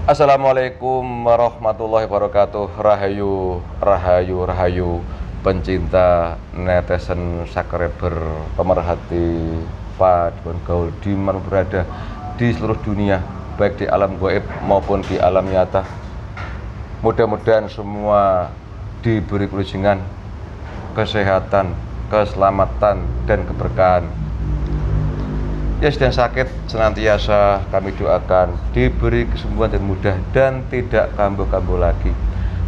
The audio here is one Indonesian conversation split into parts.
Assalamualaikum warahmatullahi wabarakatuh. Rahayu, rahayu, rahayu, pencinta netizen sakreber pemerhati paduan gaul dimanapun berada di seluruh dunia, baik di alam gaib maupun di alam nyata. Mudah-mudahan semua diberi kelujingan, kesehatan, keselamatan, dan keberkahan. Yang sedang sakit senantiasa kami doakan diberi kesembuhan dan mudah dan tidak kambuh-kambuh lagi.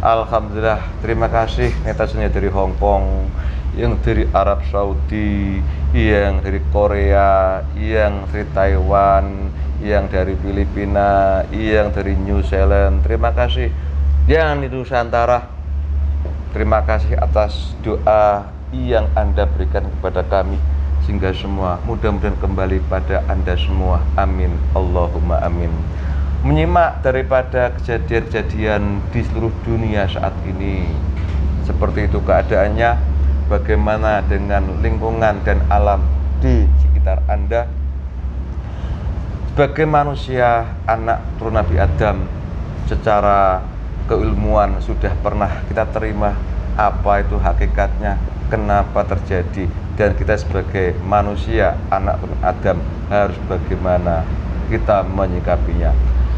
Alhamdulillah, terima kasih netizennya dari Hong Kong, yang dari Arab Saudi, yang dari Korea, yang dari Taiwan, yang dari Filipina, yang dari New Zealand. Terima kasih yang di Nusantara. Terima kasih atas doa yang Anda berikan kepada kami, sehingga semua mudah-mudahan kembali pada Anda semua. Amin, Allahumma amin. Menyimak daripada kejadian-kejadian di seluruh dunia saat ini, seperti itu keadaannya, bagaimana dengan lingkungan dan alam di sekitar Anda. Sebagai manusia, anak turun Nabi Adam, secara keilmuan sudah pernah kita terima apa itu hakikatnya, kenapa terjadi, dan kita sebagai manusia anak Adam harus bagaimana kita menyikapinya.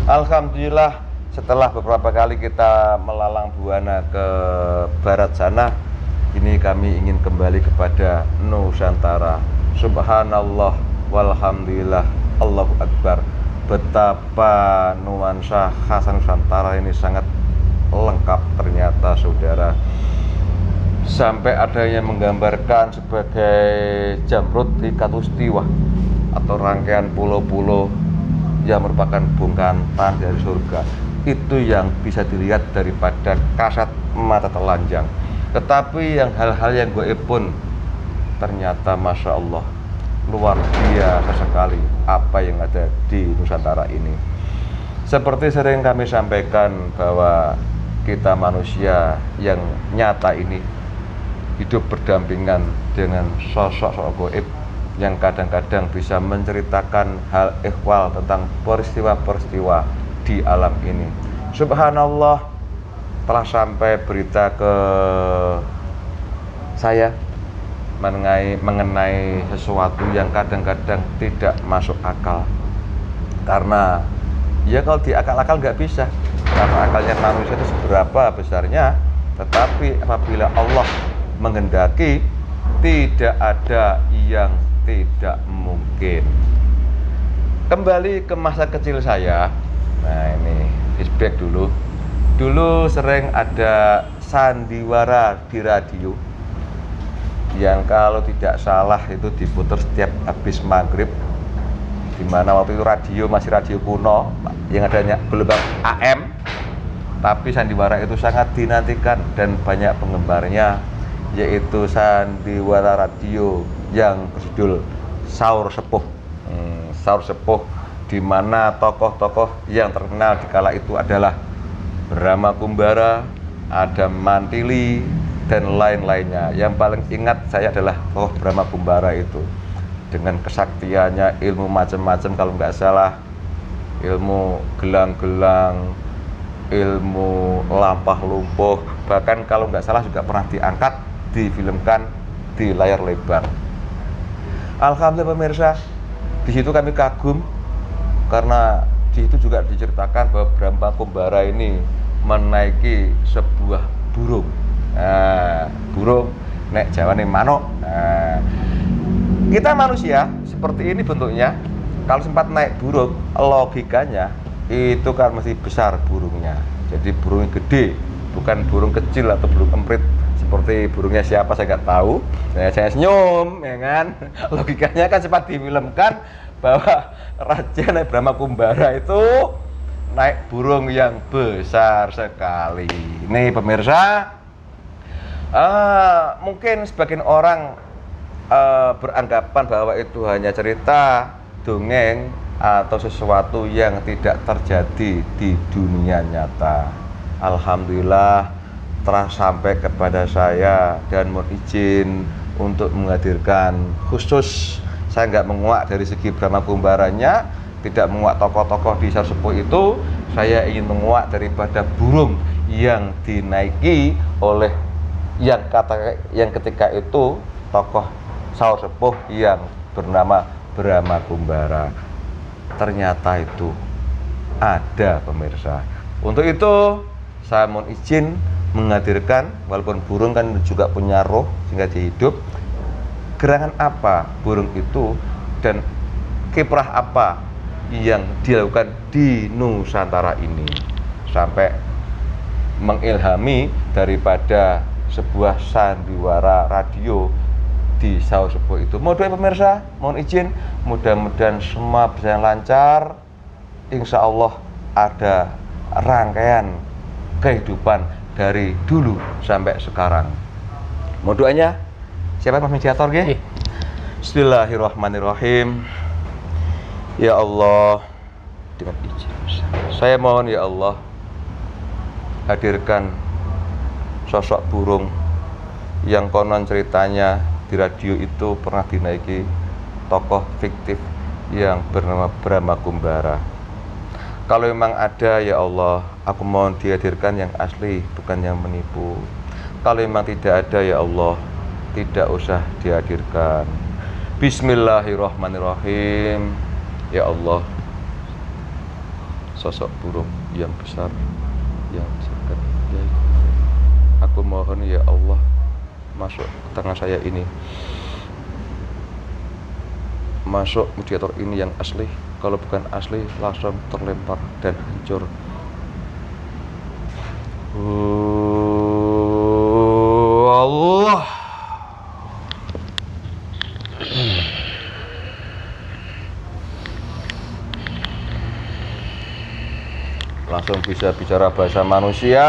Alhamdulillah, setelah beberapa kali kita melalang buana ke barat sana, ini kami ingin kembali kepada Nusantara. Subhanallah walhamdulillah, Allahu Akbar. Betapa nuansa khas Nusantara ini sangat lengkap ternyata, saudara. Sampai ada yang menggambarkan sebagai Jamrud di Katulistiwa atau rangkaian pulau-pulau yang merupakan bongkahan tanah dari surga. Itu yang bisa dilihat daripada kasat mata telanjang. Tetapi yang hal-hal yang gaib pun ternyata Masya Allah luar biasa sekali apa yang ada di Nusantara ini. Seperti sering kami sampaikan bahwa kita manusia yang nyata ini hidup berdampingan dengan sosok-sosok gaib yang kadang-kadang bisa menceritakan hal ehwal tentang peristiwa-peristiwa di alam ini. Subhanallah, telah sampai berita ke saya mengenai sesuatu yang kadang-kadang tidak masuk akal. Karena ya kalau di akal-akal nggak bisa, karena akalnya manusia itu seberapa besarnya, tetapi apabila Allah menghendaki, tidak ada yang tidak mungkin. Kembali ke masa kecil saya. Nah, ini flashback dulu. Dulu sering ada sandiwara di radio yang kalau tidak salah itu diputar setiap habis maghrib, dimana waktu itu radio masih radio kuno yang adanya gelombang AM, tapi sandiwara itu sangat dinantikan dan banyak penggemarnya, yaitu sandiwara radio yang berjudul Sahur Sepuh. Sahur Sepuh, di mana tokoh-tokoh yang terkenal di kala itu adalah Brahma Kumbara, ada Mantili, dan lain-lainnya. Yang paling ingat saya adalah tokoh Brahma Kumbara itu dengan kesaktiannya, ilmu macam-macam, kalau nggak salah ilmu gelang-gelang, ilmu lampah lumpuh, bahkan kalau nggak salah juga pernah diangkat, difilmkan di layar lebar. Alhamdulillah pemirsa, di situ kami kagum karena di situ juga diceritakan bahwa Brahma Kumbara ini menaiki sebuah burung. Nah, burung nek Jawane manuk. Nah, kita manusia seperti ini bentuknya, kalau sempat naik burung, logikanya itu kan masih besar burungnya. Jadi burungnya gede, bukan burung kecil atau burung emprit seperti burungnya siapa saya nggak tahu. Saya senyum, ya kan? Logikanya kan sempat difilmkan bahwa Raja naik Brahma Kumbara itu naik burung yang besar sekali. Nih pemirsa, mungkin sebagian orang beranggapan bahwa itu hanya cerita, dongeng, atau sesuatu yang tidak terjadi di dunia nyata. Alhamdulillah telah sampai kepada saya dan mohon izin untuk menghadirkan khusus. Saya nggak menguak dari segi Brahma Kumbaranya, tidak menguak tokoh-tokoh di Saur Sepuh itu, saya ingin menguak daripada burung yang dinaiki oleh yang ketika itu tokoh Saur Sepuh yang bernama Brahma Kumbara. Ternyata itu ada, pemirsa. Untuk itu saya mohon izin menghadirkan, walaupun burung kan juga punya roh sehingga dia hidup, gerangan apa burung itu dan kiprah apa yang dilakukan di Nusantara ini sampai mengilhami daripada sebuah sandiwara radio di Saur Sepuh itu. Mohon pemirsa, mohon izin, mudah-mudahan semua bisa lancar. Insya Allah ada rangkaian kehidupan dari dulu sampai sekarang. Mohon doanya. Siapa Mas Mediator ya? Bismillahirrahmanirrahim. Ya Allah, dengan izin saya mohon ya Allah, hadirkan sosok burung yang konon ceritanya di radio itu pernah dinaiki tokoh fiktif yang bernama Brahma Kumbara. Kalau memang ada ya Allah, aku mohon dihadirkan yang asli, bukan yang menipu. Kalau memang tidak ada ya Allah, tidak usah dihadirkan. Bismillahirrahmanirrahim. Ya Allah, sosok burung yang besar, yang besar, ya, aku mohon ya Allah, masuk ke tangan saya ini, masuk mediator ini yang asli. Kalau bukan asli langsung terlempar dan hancur. Allah. Langsung bisa bicara bahasa manusia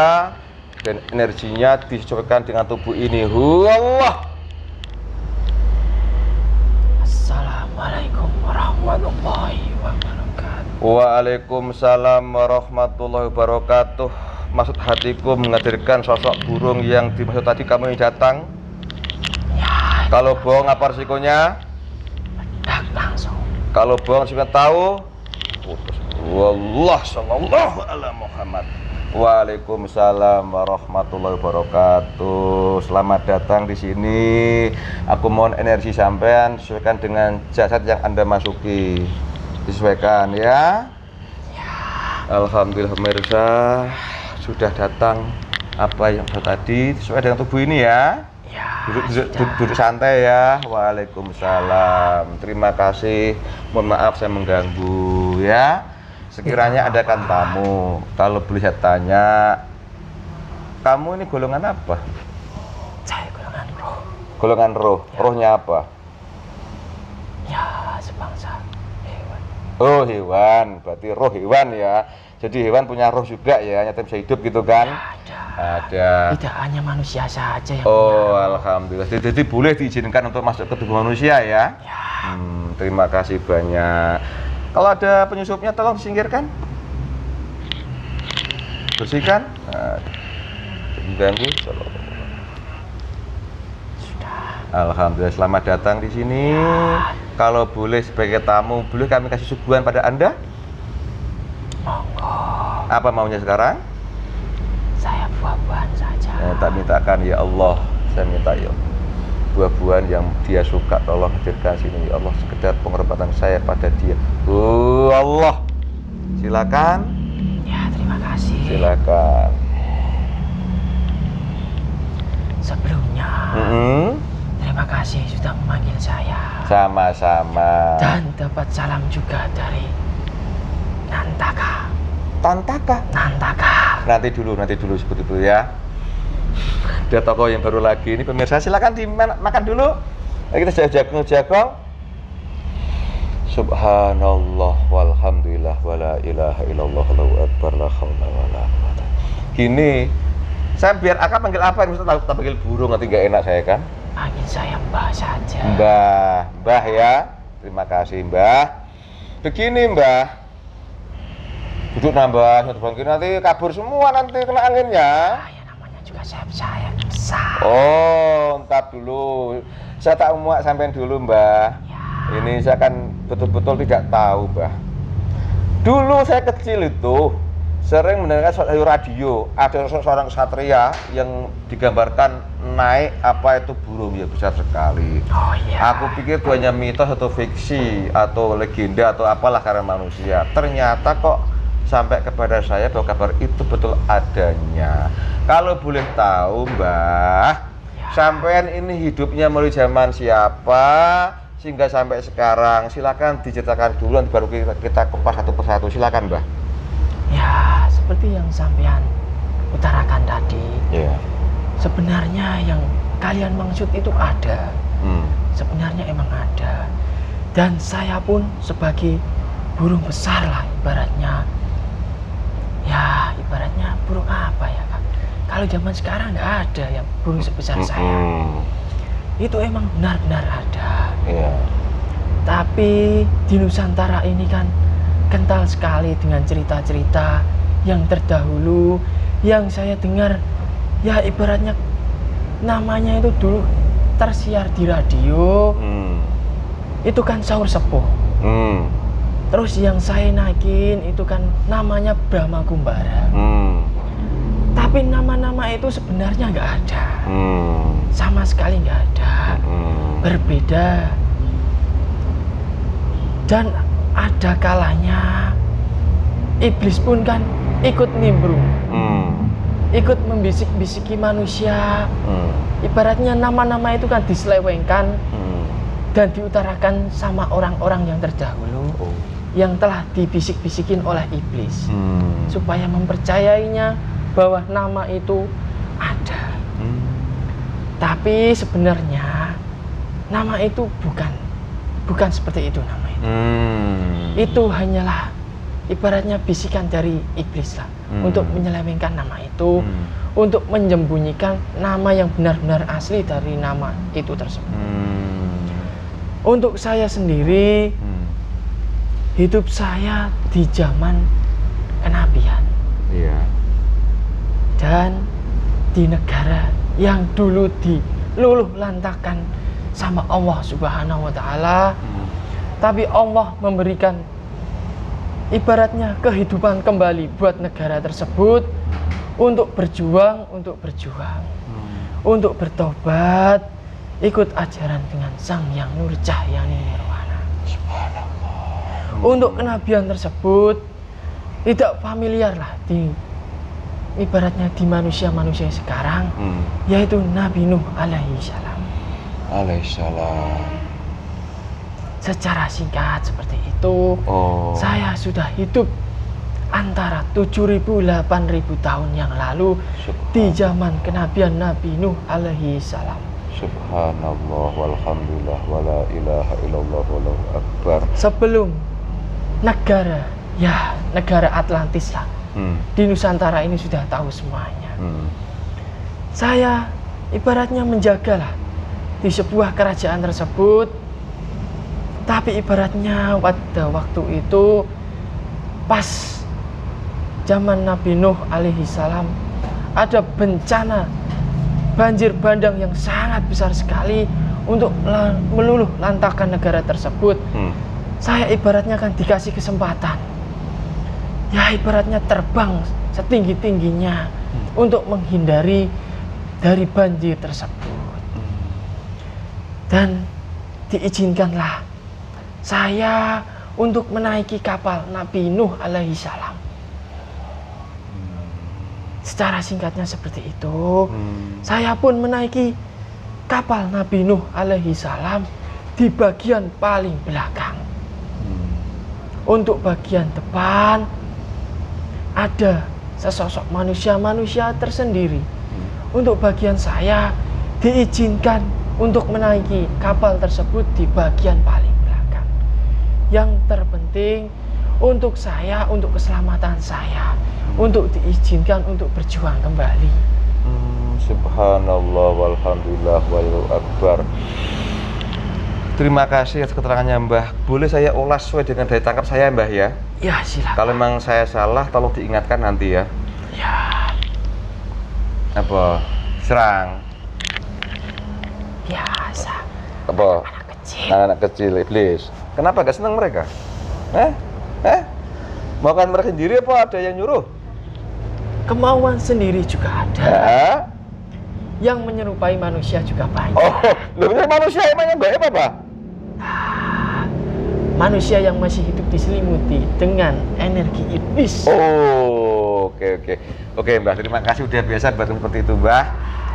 dan energinya disesuaikan dengan tubuh ini. Allah. Assalamualaikum warahmatullahi wabarakatuh. Waalaikumsalam warahmatullahi wabarakatuh. Maksud hatiku menghadirkan sosok burung yang dimaksud tadi kamu yang datang. Ya, kalau bohong apa risikonya? meledak langsung. Kalau bohong risikonya tahu. Putus. Wallah sallallahu ala Muhammad. Waalaikumsalam warahmatullahi wabarakatuh. Selamat datang di sini. Aku mohon energi sampean disesuaikan dengan jasad yang Anda masuki. Disesuaikan ya. Alhamdulillah pemirsa, sudah datang apa yang tadi sesuai dengan tubuh ini ya. Duduk santai ya. Waalaikumsalam. Terima kasih. Mohon maaf saya mengganggu ya. Sekiranya ada kan tamu, kalau boleh saya tanya, kamu ini golongan apa? Saya golongan roh. Golongan roh. Ya. Rohnya apa? Ya, sebangsa hewan. Oh, hewan. Berarti roh hewan ya. Jadi hewan punya roh juga ya, nyata bisa hidup gitu kan? Ada. Tidak hanya manusia saja yang Oh, punya. alhamdulillah. Jadi boleh diizinkan untuk masuk ke tubuh manusia ya? Ya. Terima kasih banyak. Kalau ada penyusupnya tolong disingkirkan. Bersihkan. Mengganggu. Sudah. Alhamdulillah, selamat datang di sini. Kalau boleh sebagai tamu, boleh kami kasih suguhan pada Anda? Monggo. Apa maunya sekarang? Saya buah-buahan saja. Tak mintakan ya Allah, saya minta ya buah-buahan yang dia suka, tolong hadirkan sini ya Allah, sekedar penghormatan saya pada dia. Allah, silakan. Ya, terima kasih. Silakan. Sebelumnya, terima kasih sudah memanggil saya. Sama-sama. Dan dapat salam juga dari Nantaka. Tantaka. Nantaka. Nanti dulu sebut dulu ya. Ada toko yang baru lagi ini pemirsa, silakan dimakan dulu. Kita jagung. Subhanallah walhamdulillah wala ilaha illallah wallahu akbar la haula wala quwwata. Gini, saya biar akak panggil apa? Misalnya tak panggil burung nanti gak enak saya kan? Panggil saya Mbah saja. Mbah ya. Terima kasih Mbah. Begini Mbah. Duduk nambah, nanti kabur semua nanti kena anginnya. Ya namanya juga saya besar. Oh, entar dulu. Saya tak muak sampean dulu, Mbah. Ya. Ini saya kan betul-betul tidak tahu, Mbah. Dulu saya kecil itu sering mendengarkan radio, ada seorang ksatria yang digambarkan naik apa itu burung ya besar sekali. Oh iya. Aku pikir itu hanya mitos atau fiksi atau legenda atau apalah karena manusia. Ternyata kok sampai kepada saya bahwa kabar itu betul adanya. Kalau boleh tahu Mbah, sampean ini hidupnya mulai zaman siapa sehingga sampai sekarang? Silakan diceritakan dulu nanti baru kita kupas satu persatu. Silakan Mbah. Ya, seperti yang sampean utarakan tadi. Iya. Sebenarnya yang kalian maksud itu ada. Sebenarnya emang ada. Dan saya pun sebagai burung besar lah ibaratnya. Ya, ibaratnya burung apa ya Kak? Kalau zaman sekarang nggak ada yang burung sebesar saya. Itu emang benar-benar ada. Iya. Tapi di Nusantara ini kan kental sekali dengan cerita-cerita yang terdahulu yang saya dengar, ya ibaratnya namanya itu dulu tersiar di radio. Itu kan Saur Sepuh. Terus yang saya naikin itu kan namanya Brahma Kumbara. Tapi nama-nama itu sebenarnya nggak ada. Sama sekali nggak ada. Berbeda. Dan ada kalanya iblis pun kan ikut nimbrung, ikut membisik-bisiki manusia. Ibaratnya nama-nama itu kan diselewengkan dan diutarakan sama orang-orang yang terdahulu yang telah dibisik-bisikin oleh iblis supaya mempercayainya bahwa nama itu ada. Tapi sebenarnya nama itu bukan seperti itu nama itu. Itu hanyalah ibaratnya bisikan dari iblis lah untuk menyelewengkan nama itu, untuk menyembunyikan nama yang benar-benar asli dari nama itu tersebut. Untuk saya sendiri, hidup saya di zaman kenabian. Iya. Dan di negara yang dulu diluluh lantakan sama Allah Subhanahu wa Ta'ala. Tapi Allah memberikan ibaratnya kehidupan kembali buat negara tersebut untuk berjuang, untuk bertobat, ikut ajaran dengan Sang Yang Nur Cahyani Nirwana. Untuk kenabian tersebut tidak familiar lah ibaratnya di manusia-manusia sekarang, yaitu Nabi Nuh alaihi salam. Secara singkat seperti itu, saya sudah hidup antara 7.000-8.000 tahun yang lalu di zaman kenabian Nabi Nuh alaihi salam. Subhanallah walhamdulillah wala ilaha illallah wallahu akbar. Sebelum negara Atlantis lah, di Nusantara ini sudah tahu semuanya. Saya ibaratnya menjagalah di sebuah kerajaan tersebut. Tapi ibaratnya pada waktu itu pas zaman Nabi Nuh alaihi salam ada bencana banjir bandang yang sangat besar sekali untuk meluluh lantakan negara tersebut. Saya ibaratnya kan dikasih kesempatan, ya ibaratnya terbang setinggi-tingginya untuk menghindari dari banjir tersebut. Dan diizinkanlah saya untuk menaiki kapal Nabi Nuh alaihi salam. Secara singkatnya seperti itu. Saya pun menaiki kapal Nabi Nuh alaihi salam di bagian paling belakang. Untuk bagian depan ada sesosok manusia tersendiri. Untuk bagian saya diizinkan untuk menaiki kapal tersebut di bagian paling belakang. Yang terpenting untuk saya, untuk keselamatan saya, untuk diizinkan untuk berjuang kembali. Subhanallah walhamdulillah wallahu akbar. Terima kasih atas keterangannya Mbah. Boleh saya ulas sesuai dengan daya tangkap saya Mbah ya? Ya silakan. Kalau memang saya salah tolong diingatkan nanti ya. Ya. Apa? Serang. Biasa. Apa? Anak kecil. Anak kecil iblis. Kenapa gak senang mereka? Makan mereka sendiri apa ada yang nyuruh? Kemauan sendiri juga ada. Hah? Yang menyerupai manusia juga banyak. Oh, loh, manusia emangnya baik apa? Manusia yang masih hidup diselimuti dengan energi iblis. Oh, oke Mbah, terima kasih udah biasa bantu seperti itu Mbah.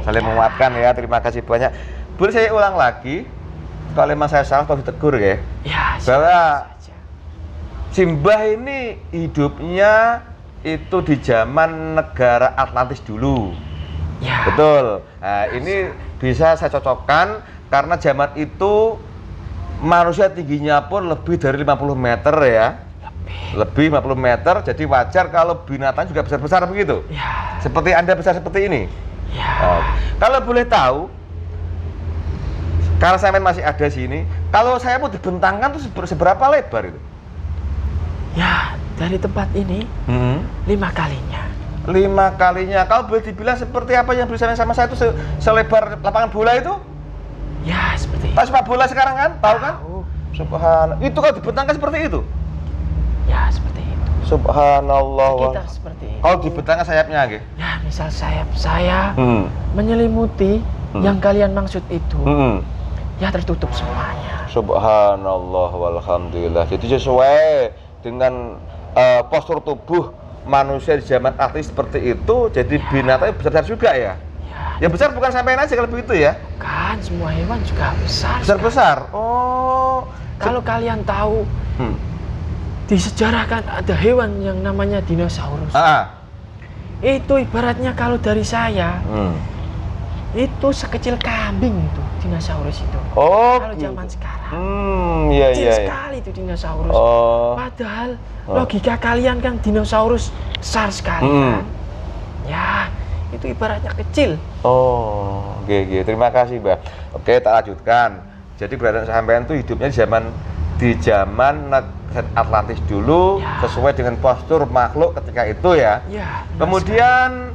Saling menguatkan ya, terima kasih banyak. Boleh saya ulang lagi, kalau memang saya salah kalau ditegur ya. Ya, Bahwa saja. Simbah ini hidupnya itu di zaman negara Atlantis dulu. Ya. Betul. Nah, ini bisa saya cocokkan karena zaman itu manusia tingginya pun lebih dari 50 meter ya. Lebih 50 meter, jadi wajar kalau binatang juga besar-besar begitu. Ya. Seperti Anda besar seperti ini. Ya. Kalau boleh tahu, karena saya masih ada sini, kalau saya mau dibentangkan itu seberapa lebar itu? Ya, dari tempat ini 5 kalinya. 5 kalinya. Kalau boleh dibilang seperti apa yang bersama sama saya itu selebar lapangan bola itu? Ya, seperti itu. Tahu sepak bola sekarang kan? Tahu kan? Tahu. Subhanallah. Itu kalau dibentangkan seperti itu? Ya, seperti itu. Subhanallah. Sekitar seperti itu. Kalau dibentangkan sayapnya gitu? Ya, misal sayap saya menyelimuti yang kalian maksud itu, ya tertutup semuanya. Subhanallah walhamdulillah. Jadi sesuai dengan postur tubuh manusia di zaman Atlantis seperti itu, jadi binatangnya besar juga ya? Yang besar bukan sampean aja kalau begitu ya? Bukan, semua hewan juga besar. Besar-besar? Oh. Kalau kalian tahu, di sejarah kan ada hewan yang namanya dinosaurus. Itu ibaratnya kalau dari saya, itu sekecil kambing itu, dinosaurus itu. Oh. Kalau zaman sekarang. Iya, kecil iya. sekali itu dinosaurus. Oh. Padahal logika kalian kan dinosaurus besar sekali kan. Ya, itu ibaratnya kecil. Oh, oke. Terima kasih, Mbak. Oke, tak lanjutkan. Jadi berarti sampean itu hidupnya di zaman Atlantis dulu, ya, sesuai dengan postur makhluk ketika itu ya. Ya. Kemudian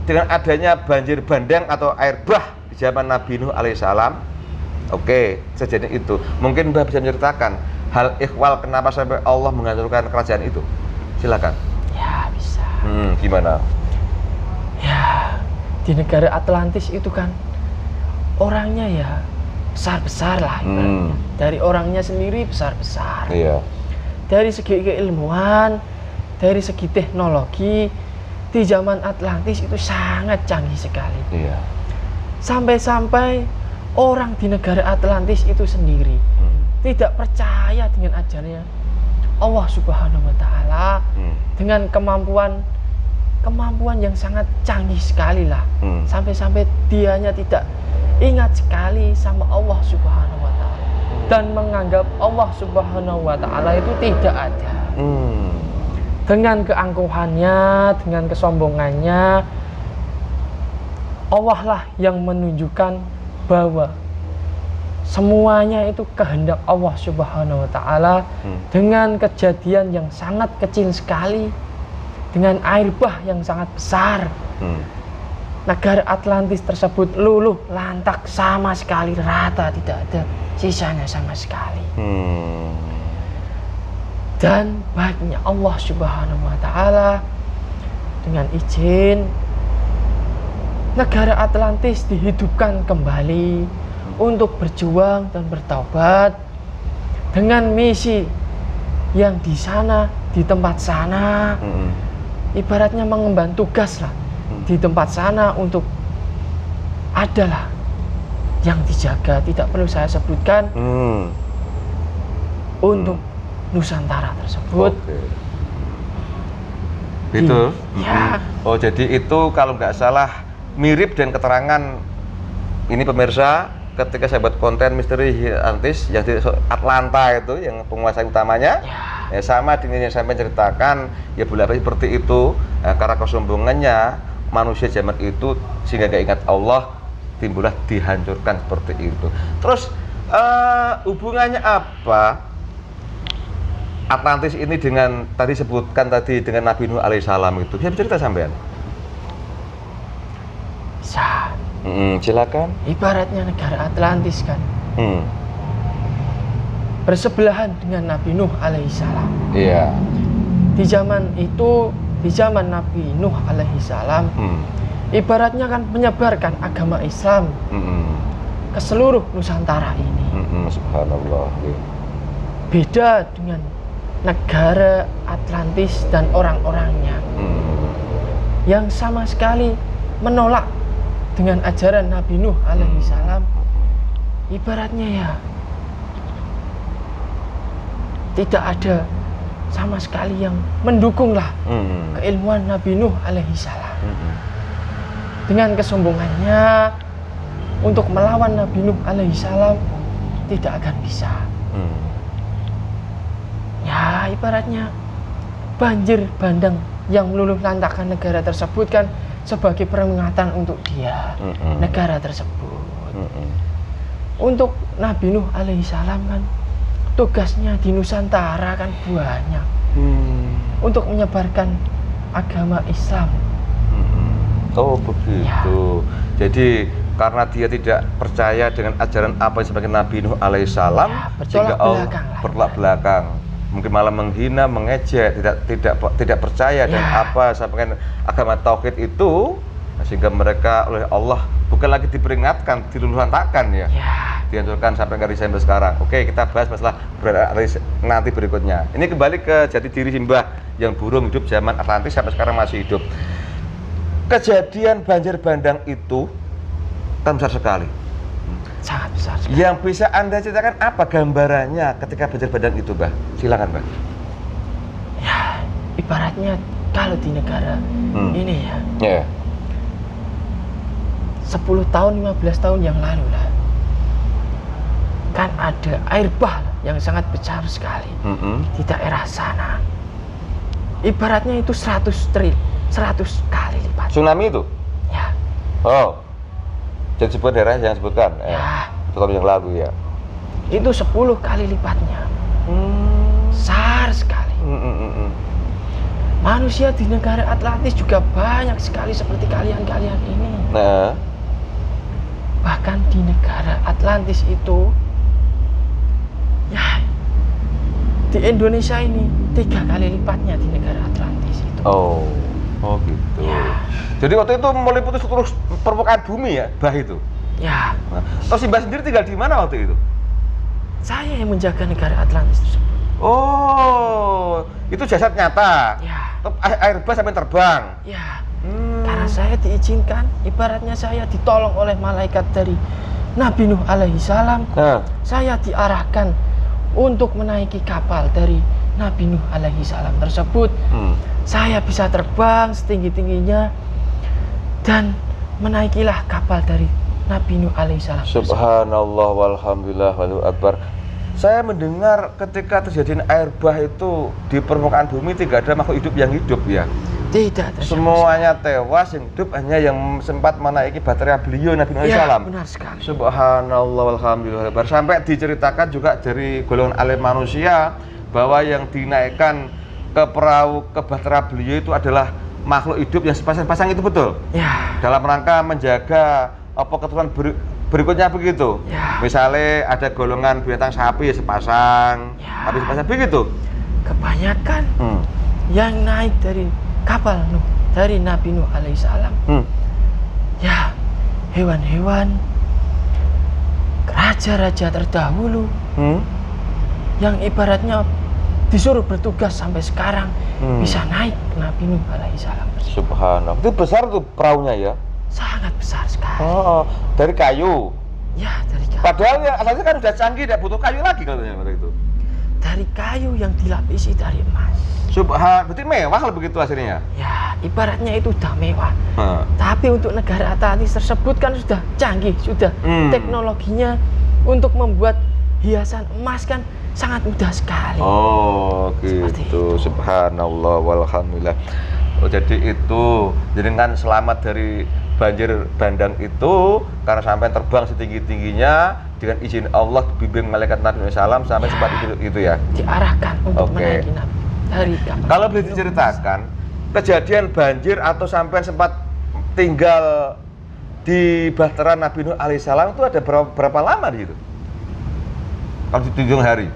dengan adanya banjir bandang atau air bah di zaman Nabi Nuh alaihissalam. Oke, sejadinya itu. Mungkin Mbak bisa menceritakan hal ikhwal kenapa sampai Allah menghancurkan kerajaan itu. Silakan. Ya, bisa. Gimana? Ya, di negara Atlantis itu kan orangnya ya besar-besar lah ibaratnya. Dari orangnya sendiri besar-besar. Iya. Dari segi keilmuan, dari segi teknologi, di zaman Atlantis itu sangat canggih sekali. Iya. Sampai-sampai orang di negara Atlantis itu sendiri tidak percaya dengan ajarannya Allah Subhanahu wa Ta'ala, dengan kemampuan yang sangat canggih sekali lah. Sampai-sampai dianya tidak ingat sekali sama Allah Subhanahu wa Ta'ala dan menganggap Allah Subhanahu wa Ta'ala itu tidak ada. Dengan keangkuhannya, dengan kesombongannya, Allah lah yang menunjukkan bahwa semuanya itu kehendak Allah Subhanahu wa Ta'ala, dengan kejadian yang sangat kecil sekali, dengan air bah yang sangat besar. Negara Atlantis tersebut luluh lantak sama sekali, rata, tidak ada sisanya sama sekali. Dan baiknya Allah Subhanahu wa Ta'ala, dengan izin negara Atlantis dihidupkan kembali untuk berjuang dan bertaubat dengan misi yang di sana, di tempat sana, ibaratnya mengemban tugas lah di tempat sana untuk adalah yang dijaga, tidak perlu saya sebutkan, untuk Nusantara tersebut. Betul. Ya. Oh, jadi itu kalau nggak salah mirip dengan keterangan ini pemirsa ketika saya buat konten misteri Atlantis yang di Atlanta itu yang penguasa utamanya. Ya, sama dengan yang saya menceritakan ya boleh seperti itu, karena kesombongannya manusia zaman itu sehingga gak ingat Allah, timbullah dihancurkan seperti itu. Terus hubungannya apa Atlantis ini dengan tadi sebutkan tadi dengan Nabi Nuh alaihissalam itu? Bisa cerita sampean? Bisa. Silakan. Ibaratnya negara Atlantis kan bersebelahan dengan Nabi Nuh alaihissalam. Iya. di zaman itu, di zaman Nabi Nuh alaihi salam, ibaratnya kan menyebarkan agama Islam ke seluruh Nusantara ini. Subhanallah. Beda dengan negara Atlantis dan orang-orangnya yang sama sekali menolak dengan ajaran Nabi Nuh alaihi salam. Ibaratnya ya tidak ada sama sekali yang mendukunglah keilmuan Nabi Nuh alaihi salam. Dengan kesombongannya untuk melawan Nabi Nuh alaihi salam tidak akan bisa. Ya, ibaratnya banjir bandang yang meluluh lantakkan negara tersebut kan sebagai peringatan untuk dia, negara tersebut. Untuk Nabi Nuh alaihi salam kan tugasnya di Nusantara kan banyak untuk menyebarkan agama Islam. Oh begitu. Ya. Jadi karena dia tidak percaya dengan ajaran apa yang disampaikan Nabi Nuh alaihissalam, ya, sehingga bertolak belakang, mungkin malah menghina, mengejek, tidak percaya dengan apa yang disampaikan agama tauhid itu, sehingga mereka oleh Allah bukan lagi diperingatkan, diluluhlantakkan ya. Dihancurkan sampai ke sampai sekarang. Oke, kita bahas masalah nanti berikutnya. Ini kembali ke jati diri Simbah yang burung hidup zaman Atlantis sampai sekarang masih hidup. Kejadian banjir bandang itu kan besar sekali. Sangat besar sekali. Yang bisa Anda ceritakan apa gambarannya ketika banjir bandang itu, Mbah? Silakan, Mbah. Ya, ibaratnya kalau di negara ini ya. 10 tahun, 15 tahun yang lalu lah. Kan ada air bah yang sangat besar sekali di daerah sana. Ibaratnya itu 100 kali lipat. Tsunami itu? Ya. Oh. Jadi sebut daerah yang sebutkan. Ya. Tahun yang lalu ya. Itu 10 kali lipatnya. Besar sekali. Manusia di negara Atlantis juga banyak sekali seperti kalian-kalian ini. Nah. Bahkan di negara Atlantis itu, ya, di Indonesia ini 3 kali lipatnya di negara Atlantis itu. Oh gitu. Ya. Jadi waktu itu meliputi seluruh permukaan bumi ya, bah itu. Ya. Nah, terus Simbah sendiri tinggal di mana waktu itu? Saya yang menjaga negara Atlantis tersebut. Oh, itu jasad nyata. Ya. Air bah sampai terbang. Ya. Karena saya diizinkan, ibaratnya saya ditolong oleh malaikat dari Nabi Nuh alaihi salam. Saya diarahkan untuk menaiki kapal dari Nabi Nuh alaihi salam tersebut. Saya bisa terbang setinggi-tingginya dan menaikilah kapal dari Nabi Nuh alaihi salam. Subhanallah walhamdulillah wallahu akbar. Saya mendengar ketika terjadi air bah itu di permukaan bumi tidak ada makhluk hidup yang hidup ya. Tidak ada. Semuanya tewas, yang hidup hanya yang sempat menaiki baterai beliau Nabi Nuh ya, salam. Benar sekali. Subhanallah walhamdulillah. Sampai diceritakan juga dari golongan alim manusia bahwa yang dinaikkan ke perahu ke bahtera beliau itu adalah makhluk hidup yang sepasang-pasang, itu betul? Ya. Dalam rangka menjaga keturunan berikutnya begitu. Ya. Misalnya ada golongan binatang sapi sepasang, ya. sapi sepasang begitu. Kebanyakan yang naik dari kapal Nuh, dari Nabi Nuh alaihissalam, ya, hewan-hewan raja-raja terdahulu yang ibaratnya disuruh bertugas sampai sekarang bisa naik Nabi Nuh alaihissalam. Subhanallah. Itu besar tuh perahunya ya? Sangat besar sekali. Oh, dari kayu. Ya, dari kayu. Padahal ya asalnya kan udah canggih, tidak butuh kayu lagi katanya pada itu. Dari kayu yang dilapisi dari emas. Berarti mewah lah begitu hasilnya. Ya, ibaratnya itu udah mewah. Tapi untuk negara Atlantis tersebut kan sudah canggih, sudah teknologinya untuk membuat hiasan emas kan sangat mudah sekali. Oh, gitu. Subhanallah walhamdulillah. Oh, jadi itu, jadi kan selamat dari banjir bandang itu karena sampai terbang setinggi-tingginya dengan izin Allah, bimbing malaikat Nabi SAW sampai sempat itu ya. Diarahkan untuk menaiki Nabi dari kapal. Kalau boleh diceritakan kejadian banjir atau sampai sempat tinggal di bahtera Nabi Nuh alaihissalam itu ada berapa lama di situ? Kalau dihitung hari?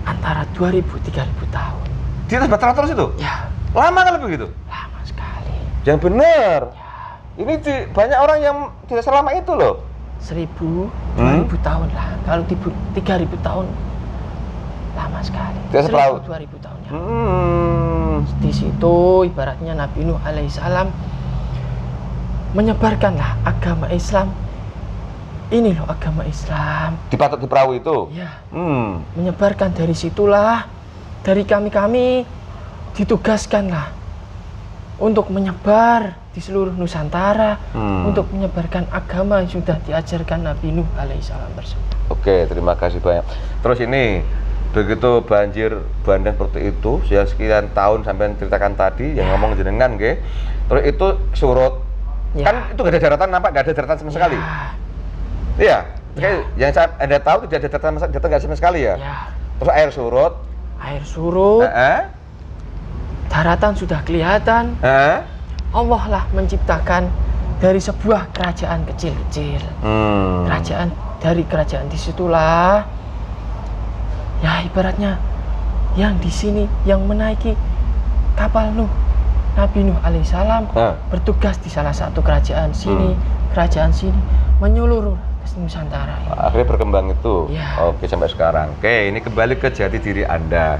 Antara 2000-3000 tahun. Di atas batu terus itu? Ya, Lama kan lebih gitu? lama sekali. Yang benar. Ya, Ini banyak orang yang tidak selama itu loh. 1000, 2000 tahun lah. Kalau 3000 tahun lama sekali. Dia sepelaut. 2000 tahun ya. Di situ ibaratnya Nabi Nuh alaihissalam menyebarkanlah agama Islam. Ini loh agama Islam. Dipatok di perahu itu? Ya, Menyebarkan dari situlah dari kami ditugaskanlah untuk menyebar di seluruh Nusantara, untuk menyebarkan agama yang sudah diajarkan Nabi Nuh alaihissalam tersebut. Oke, terima kasih banyak. Terus ini, begitu banjir bandang seperti itu, ya sekian tahun sampai ceritakan tadi, yang ngomong jenengan, nggih. Terus itu surut, Ya. kan itu nggak ada daratan, nampak nggak ada daratan sama sekali. Iya, yang Anda tahu tidak ada daratan nggak sama sekali ya. Ya. Terus air surut, Air surut, daratan sudah kelihatan. Allah lah menciptakan dari sebuah kerajaan kecil-kecil. Dari kerajaan disitulah, ya ibaratnya yang di sini yang menaiki kapal Nuh, Nabi Nuh alaihissalam bertugas di salah satu kerajaan sini, kerajaan sini menyeluruh ke Nusantara. Akhirnya berkembang itu. Ya. Oke, sampai sekarang. Oke, ini kembali ke jati diri Anda.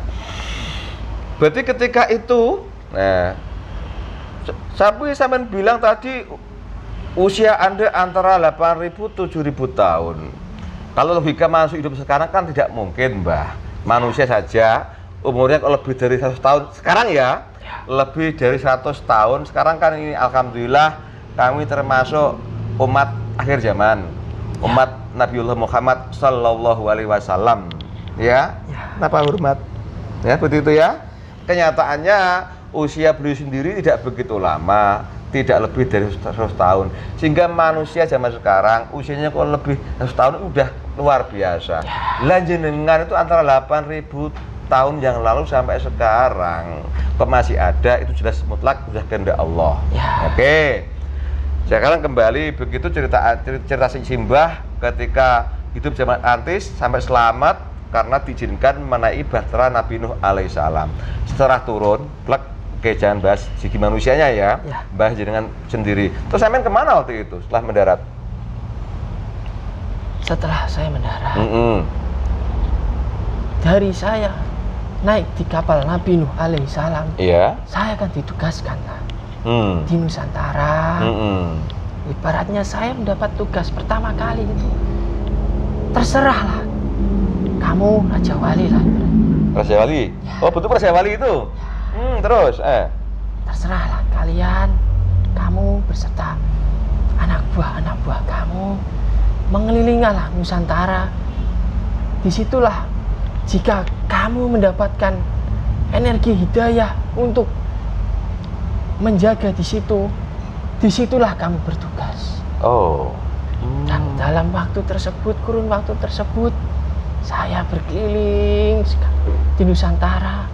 Berarti ketika itu, nah, sampai bilang tadi usia Anda antara 8.000 7.000 tahun. Kalau logika masuk hidup sekarang kan tidak mungkin, Mbah. Manusia saja umurnya kalau lebih dari 100 tahun sekarang ya, lebih dari 100 tahun. Sekarang kan ini alhamdulillah kami termasuk umat akhir zaman. Umat Nabiullah Muhammad sallallahu alaihi wasallam. Ya. Kenapa hormat? Ya, begitu ya. Kenyataannya usia beliau sendiri tidak begitu lama, tidak lebih dari 100 tahun. Sehingga manusia zaman sekarang usianya kalau lebih 100 tahun udah luar biasa. Lanjenengan itu antara 8.000 tahun yang lalu sampai sekarang kok masih ada, itu jelas mutlak sudah kehendak Allah. Oke. Sekarang kembali begitu cerita Simbah ketika hidup zaman antis sampai selamat karena diizinkan menaiki bahtera Nabi Nuh alaihissalam. Setelah turun, plek, oke jangan bahas segi manusianya ya, bahas dengan sendiri. Terus sampean kemana waktu itu setelah mendarat? Setelah saya mendarat, dari saya naik di kapal Nabi Nuh alaihissalam, saya akan ditugaskan lah di Nusantara. Ibaratnya saya mendapat tugas pertama kali itu, terserahlah kamu Raja Wali lah. Raja Wali? Oh betul Raja Wali itu? Terus terserahlah kalian, kamu beserta anak buah kamu mengelilingilah Nusantara. Disitulah jika kamu mendapatkan energi hidayah untuk menjaga di situ, disitulah kamu bertugas. Dan dalam waktu tersebut, kurun waktu tersebut, saya berkeliling di Nusantara.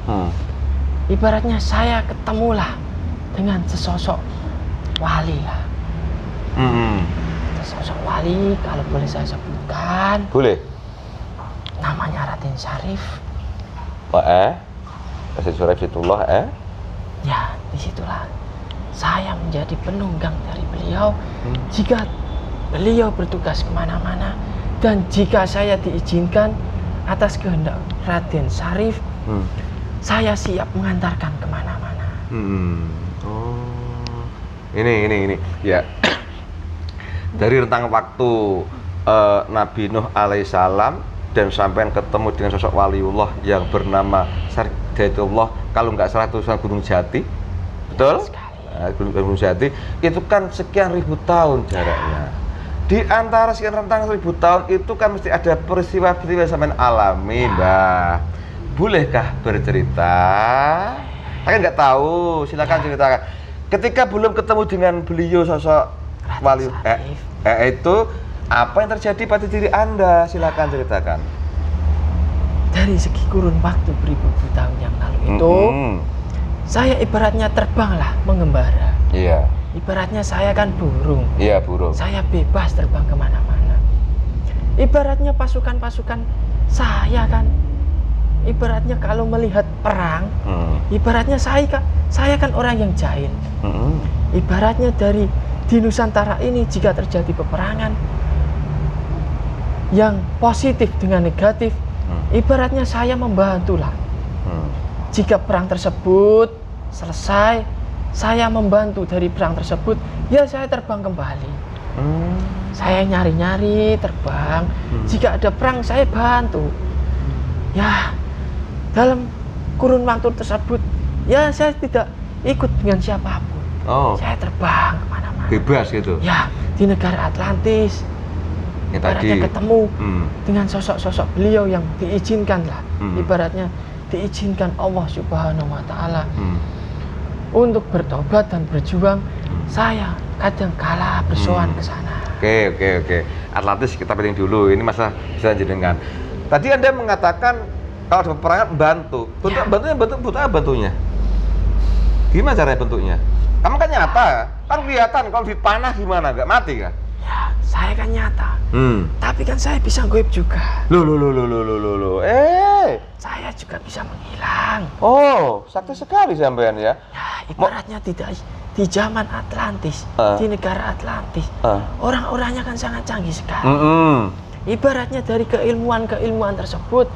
Ibaratnya saya ketemulah dengan sesosok wali lah. Sesosok wali, kalau boleh saya sebutkan. Boleh. Namanya Raden Syarif. Raden Syarif Situllah. Ya, disitulah saya menjadi penunggang dari beliau. Jika beliau bertugas kemana-mana, dan jika saya diizinkan atas kehendak Raden Syarif, saya siap mengantarkan kemana-mana. Ini ya. Dari rentang waktu Nabi Nuh alaihissalam dan sampai ketemu dengan sosok waliullah yang bernama Syarifullah, kalau nggak salah tulisan Gunung Jati, betul? Gunung Jati itu kan sekian ribu tahun jaraknya. Di antara sekian rentang 1000 tahun itu kan mesti ada peristiwa-peristiwa yang sampean alami, Mbah. Bolehkah bercerita? Saya nggak tahu, silakan ceritakan. Ketika belum ketemu dengan beliau sosok wali itu, apa yang terjadi pada diri Anda? Silakan ceritakan. Dari segi kurun waktu beribu-ribu tahun yang lalu itu, saya ibaratnya terbanglah mengembara. Iya. Ibaratnya saya kan burung. Iya, burung. Saya bebas terbang kemana-mana. Ibaratnya pasukan-pasukan saya kan, ibaratnya kalau melihat perang, ibaratnya saya kan orang yang jahil. Ibaratnya di Nusantara ini jika terjadi peperangan yang positif dengan negatif, ibaratnya saya membantulah. Jika perang tersebut selesai, saya membantu dari perang tersebut, ya saya terbang kembali. Saya nyari-nyari terbang. Jika ada perang saya bantu. Ya, dalam kurun waktu tersebut, ya saya tidak ikut dengan siapapun. Saya terbang kemana-mana. Bebas gitu. Ya, di negara Atlantis. Ibaratnya ketemu dengan sosok-sosok beliau yang diizinkan lah. Ibaratnya diizinkan Allah Subhanahu wa Ta'ala untuk bertobat dan berjuang. Saya kadang kala bersowan ke sana. Oke. Atlantis kita penting dulu. Ini masalah bisa jenengan. Tadi Anda mengatakan kalau ada peperangan bantu. Bentuk apa bentuknya? Gimana caranya bentuknya? Kamu kan nyata, kan kelihatan kalau dipanah gimana, nggak mati kan? Ya, saya kan nyata. Tapi kan saya bisa goib juga. Loh. Saya juga bisa menghilang. Oh, sakti sekali sampean ya. Ya, ibaratnya tidak di zaman Atlantis, di negara Atlantis, orang-orangnya kan sangat canggih sekali. Ibaratnya dari keilmuan tersebut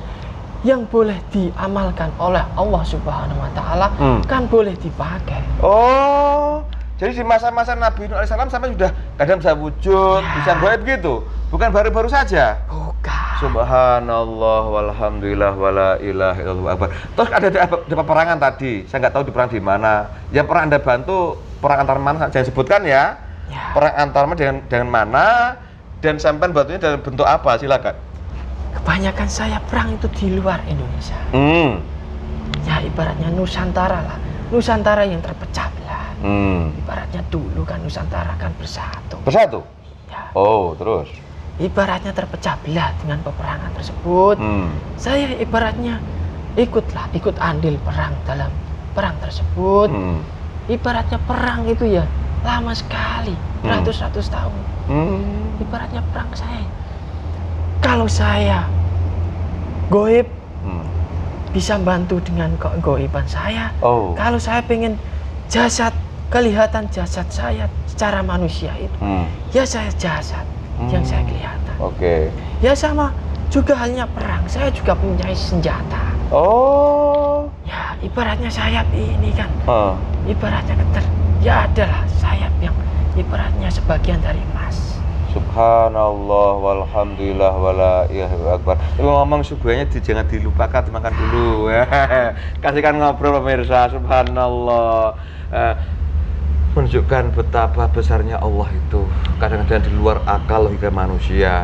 yang boleh diamalkan oleh Allah Subhanahu wa Ta'ala kan boleh dipakai. Oh, jadi di masa-masa Nabi Nuh alaihissalam sampai sudah kadang bisa wujud, bisa gaib gitu. Bukan baru-baru saja. Bukan. Subhanallah walhamdulillah wala ilaha illallah. Terus ada peperangan tadi. Saya nggak tahu di perang di mana. Yang pernah Anda bantu perang antar mana? Jangan sebutkan ya. Perang antar mana dengan mana dan sampai bantunya dalam bentuk apa? Silakan. Kebanyakan saya perang itu di luar Indonesia. Ya ibaratnya Nusantara lah. Nusantara yang terpecah belah. Ibaratnya dulu kan Nusantara kan bersatu. Bersatu? Ya. Oh, terus? Ibaratnya terpecah belah dengan peperangan tersebut. Saya ibaratnya ikut andil perang dalam perang tersebut. Ibaratnya perang itu ya lama sekali, ratus-ratus tahun. Ibaratnya perang saya. Kalau saya goib, bisa bantu dengan goiban saya. Kalau saya pengen kelihatan jasad saya secara manusia itu, ya saya jasad yang saya kelihatan. Ya sama juga halnya perang, saya juga punya senjata. Ya ibaratnya sayap ini kan, ibaratnya ya adalah sayap yang ibaratnya sebagian dari emas. Subhanallah walhamdulillah wala ilaha akbar. Ngomong suguhannya jangan dilupakan, dimakan dulu. Kasihkan ngobrol pemirsa. Subhanallah. Menunjukkan betapa besarnya Allah itu. Kadang-kadang di luar akal logika manusia.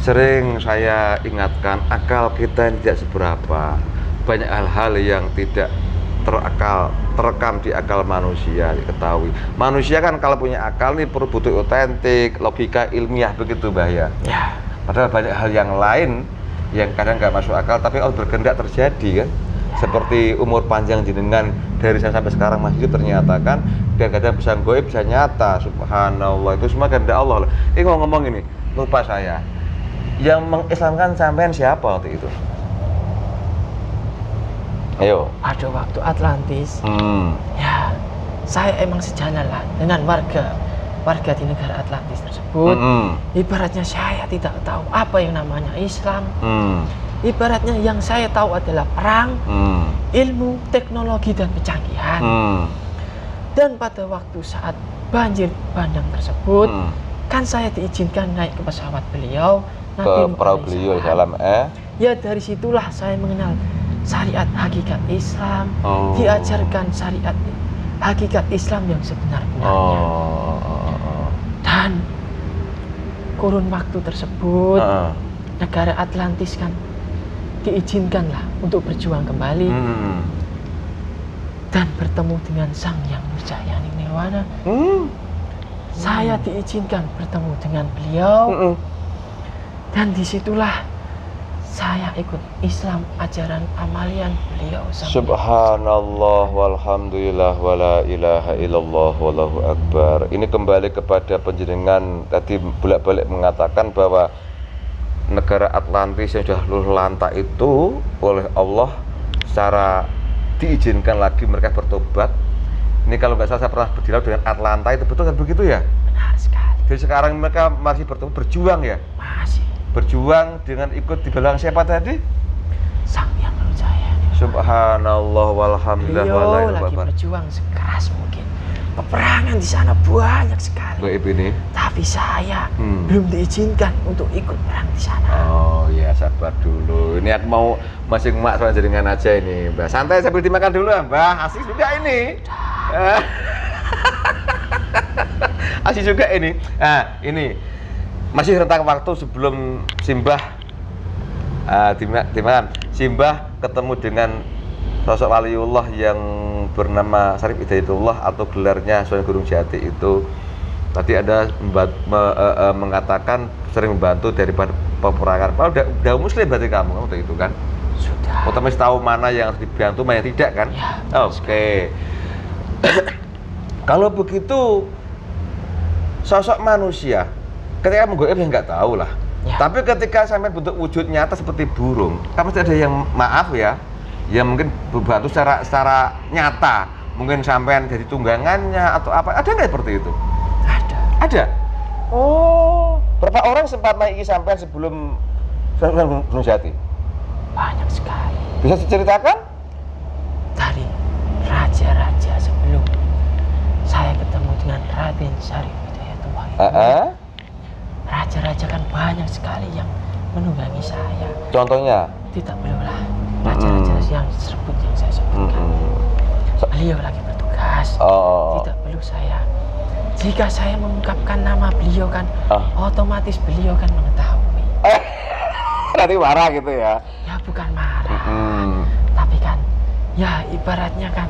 Sering saya ingatkan, akal kita ini tidak seberapa. Banyak hal-hal yang tidak terekam di akal manusia, diketahui. Manusia kan kalau punya akal nih perlu butuh otentik, logika ilmiah begitu bahaya. Padahal banyak hal yang lain yang kadang nggak masuk akal, tapi Allah berkehendak terjadi kan. Seperti umur panjang jenengan dari saya sampai sekarang masih hidup ternyata kan, kadang-kadang bisa goib bisa nyata. Subhanallah, itu semua kehendak Allah. Ini ngomong ini, lupa saya. Yang mengislamkan sampean siapa waktu itu? Ayo. Pada waktu Atlantis, ya saya emang sejalan lah dengan warga di negara Atlantis tersebut. Ibaratnya saya tidak tahu apa yang namanya Islam. Ibaratnya yang saya tahu adalah perang, ilmu, teknologi dan kecanggihan. Dan pada waktu saat banjir bandang tersebut, kan saya diizinkan naik ke pesawat beliau, ke perahu beliau dalam ya dari situlah saya mengenal syariat hakikat Islam, diajarkan syariat hakikat Islam yang sebenar-benarnya. Dan kurun waktu tersebut negara Atlantis kan diizinkanlah untuk berjuang kembali dan bertemu dengan Sang Yang Nurjayani Nirwana. Saya diizinkan bertemu dengan beliau dan disitulah saya ikut Islam, ajaran amalian beliau. Subhanallah walhamdulillah wala ilaha illallah wallahu akbar. Ini kembali kepada penjenengan tadi bolak-balik mengatakan bahwa negara Atlantis yang sudah luluh lantak itu oleh Allah secara diizinkan lagi mereka bertobat. Ini kalau nggak salah saya pernah berdialog dengan Atlanta, itu betul kan begitu ya? Benar sekali. Jadi sekarang mereka masih berjuang ya? Masih. Berjuang dengan ikut di belakang siapa tadi? Sang yang percaya. Subhanallah walhamdulillah Beliau wala ilaha lagi illallah. berjuang sekeras mungkin. Peperangan di sana banyak sekali. Gaib ini. Tapi saya belum diizinkan untuk ikut perang di sana. Oh ya, sabar dulu. Ini aku mau masing mak soal jaringan aja ini, Mbak. Santai sambil dimakan dulu, Mbak. Asik juga ini. Asik juga ini. Nah, ini masih rentang waktu sebelum Simbah Simbah ketemu dengan sosok waliullah yang bernama Syarif Hidayatullah atau gelarnya Sunan Gunung Jati itu. Tadi ada mengatakan sering membantu dari peperangan. Kalau udah muslim berarti kamu waktu itu kan? Sudah. Otomatis tahu mana yang harus dibantu, mana yang tidak kan? Ya, Oke. Kalau begitu sosok manusia ketika menggoib ya nggak tahu lah. Ya. Tapi ketika sampai bentuk wujud nyata seperti burung, kan pasti ada yang maaf ya, yang mungkin berbantu secara nyata, mungkin sampean jadi tunggangannya atau apa. Ada nggak seperti itu? Ada. Oh, berapa orang sempat naiki sampean sebelum Gunung Jati? Banyak sekali. Bisa diceritakan? Dari raja-raja sebelum saya ketemu dengan Raden Syarif Hidayatullah itu. Raja-raja kan banyak sekali yang menunggangi saya. Contohnya? Tidak perlulah raja-raja yang disebut yang saya sebutkan. Beliau lagi bertugas. Tidak perlu saya. Jika saya mengungkapkan nama beliau kan, otomatis beliau kan mengetahui. Nanti marah gitu ya? Ya bukan marah, tapi kan, ya ibaratnya kan,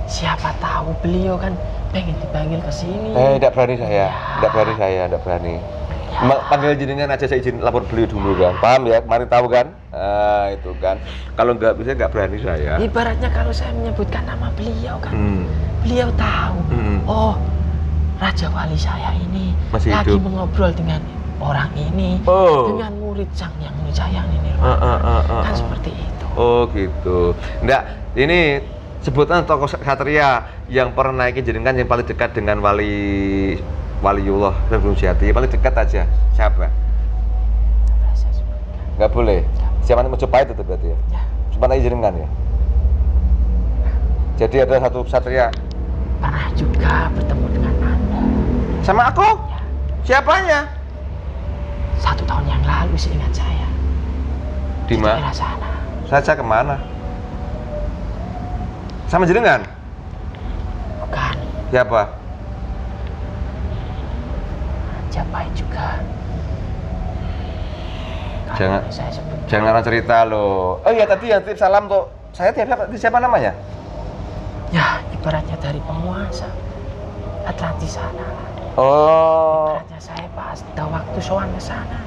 siapa tahu beliau kan pengen dipanggil ke sini. Tidak berani saya, tidak berani. Panggil jenengan aja, saya izin lapor beliau dulu kan, paham ya? Kemarin tahu kan? Itu kan. Kalau nggak bisa nggak berani saya. Ibaratnya kalau saya menyebutkan nama beliau kan, beliau tahu. Oh, Raja Wali saya ini masih lagi hidup. mengobrol dengan orang ini, dengan murid Sang Yang Nurjaya ini, kan seperti itu. Oh gitu. Enggak, ini sebutan tokoh Satria yang pernah naikin jenengan yang paling dekat dengan waliullah dan Gunung Jati, yang paling dekat aja. Siapa? Nggak boleh. Siapa yang Majapahit itu berarti ya? Cuma naikin jenengan ya? Jadi ada satu Satria. Pernah juga bertemu dengan Anda. Sama aku? Siapanya? 1 tahun yang lalu seingat saya. Di mana? daerah sana. Saja kemana? Sama jenengan? Bukan. Siapa? Majapahit juga. Jangan- Kalau saya sebut. Jangan cerita loh. Oh iya, tadi yang titip salam tuh. Saya siapa namanya? Ya, ibaratnya dari penguasa Atlantis sana. Oh. Ibaratnya saya pas ada waktu sowan ke sana.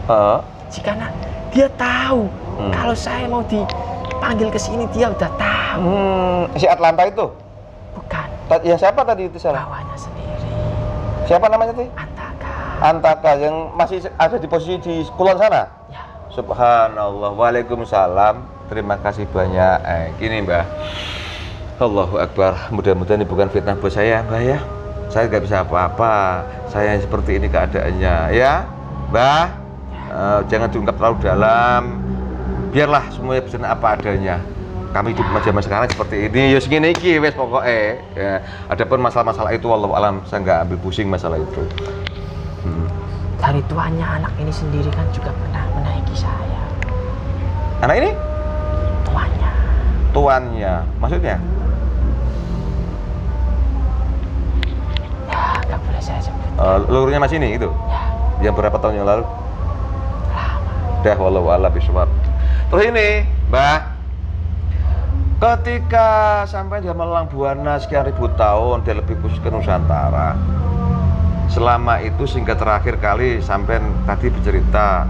Jika Dia tahu kalau saya mau dipanggil ke sini, dia udah tahu. Si Atlanta itu? Bukan. Yang siapa tadi itu salah? Bawahnya sendiri. Siapa namanya tadi? Antaka. Antaka yang masih ada di posisi di kulon sana? Ya. Subhanallah. Waalaikumsalam. Terima kasih banyak. Gini Mbah. Allahu Akbar. Mudah-mudahan ini bukan fitnah buat saya, Mbah ya. Saya nggak bisa apa-apa. Saya yang seperti ini keadaannya, ya, Mbah. Jangan diungkap terlalu dalam. Biarlah semuanya bisa apa adanya. Kami hidup zaman sekarang seperti ini. Ya segini iki wes pokoknya. Ya. Adapun masalah-masalah itu wallahu alam, saya nggak ambil pusing masalah itu. Dari tuannya anak ini sendiri kan juga pernah menaiki saya. Anak ini? Tuannya. Tuannya, maksudnya? Ya, nggak boleh saya sebut. Leluhurnya masih ini itu? Ya, Yang berapa tahun yang lalu? lama. Dah wallahu a'lam bishawab. Terus ini, Mbah, ketika sampai di Malang Buana sekian ribu tahun, dia lebih khusus ke Nusantara. Selama itu sehingga terakhir kali sampai tadi bercerita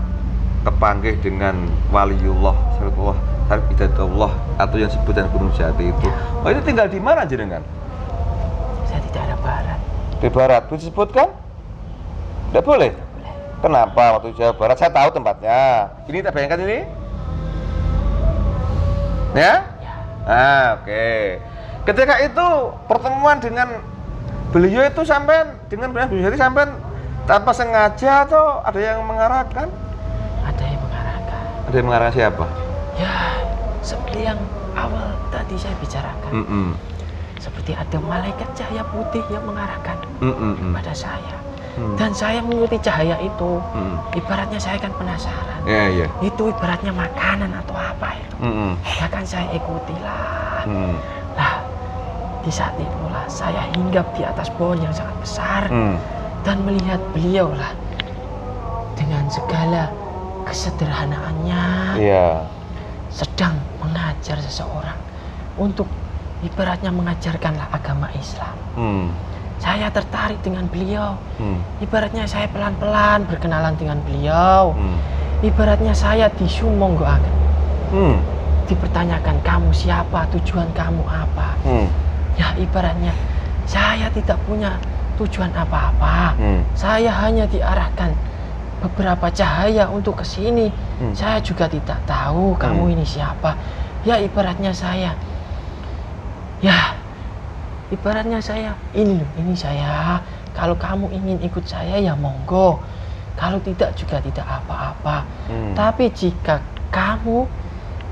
kepanggih dengan waliullah, Syarif Hidayatullah atau yang sebutan Gunung Jati itu. Oh, itu tinggal di mana jenengan? Saya tidak ada barat. Di barat, itu disebutkan? Tidak boleh? Boleh. Kenapa waktu Jawa Barat? Saya tahu tempatnya. Ini tak bayangkan ini? Ya? Oke. Ketika itu pertemuan dengan beliau itu sampai dengan Bu Sari sampai tanpa sengaja atau ada yang mengarahkan? Ada yang mengarahkan. Ada yang mengarahkan siapa? Ya, seperti yang awal tadi saya bicarakan. Seperti ada malaikat cahaya putih yang mengarahkan pada saya. Dan saya mengikuti cahaya itu. Ibaratnya saya kan penasaran. Itu ibaratnya makanan atau apa itu. Ya kan saya ikutilah. Nah, di saat itulah saya hinggap di atas pohon yang sangat besar dan melihat beliau lah dengan segala kesederhanaannya sedang mengajar seseorang untuk ibaratnya mengajarkanlah agama Islam. Saya tertarik dengan beliau. Ibaratnya saya pelan-pelan berkenalan dengan beliau. Ibaratnya saya disumonggoaken. Dipertanyakan, kamu siapa, tujuan kamu apa? Ya ibaratnya saya tidak punya tujuan apa-apa. Saya hanya diarahkan beberapa cahaya untuk ke sini. Saya juga tidak tahu kamu ini siapa. Ya ibaratnya saya, ini loh, ini saya. Kalau kamu ingin ikut saya ya monggo. Kalau tidak juga tidak apa-apa. Tapi jika kamu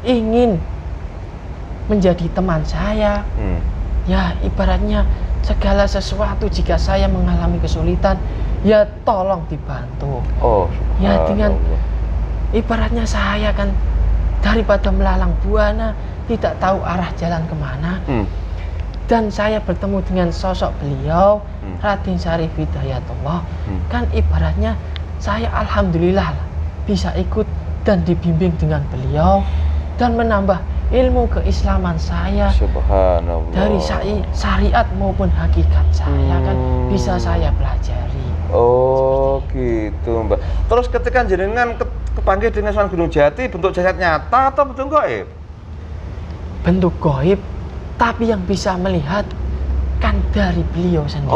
ingin menjadi teman saya, ya ibaratnya segala sesuatu jika saya mengalami kesulitan, ya tolong dibantu. Ya dengan ibaratnya saya kan daripada melalang buana tidak tahu arah jalan kemana. Dan saya bertemu dengan sosok beliau, Raden Syarif Hidayatullah. Kan ibaratnya saya alhamdulillah bisa ikut dan dibimbing dengan beliau dan menambah ilmu keislaman saya. Subhanallah. Dari syariat maupun hakikat saya kan bisa saya pelajari. Gitu Mbak. Terus ketika jenengan kepanggil dengan Sunan Gunung Jati, bentuk jasad nyata atau bentuk gaib? Bentuk gaib, tapi yang bisa melihat kan dari beliau sendiri.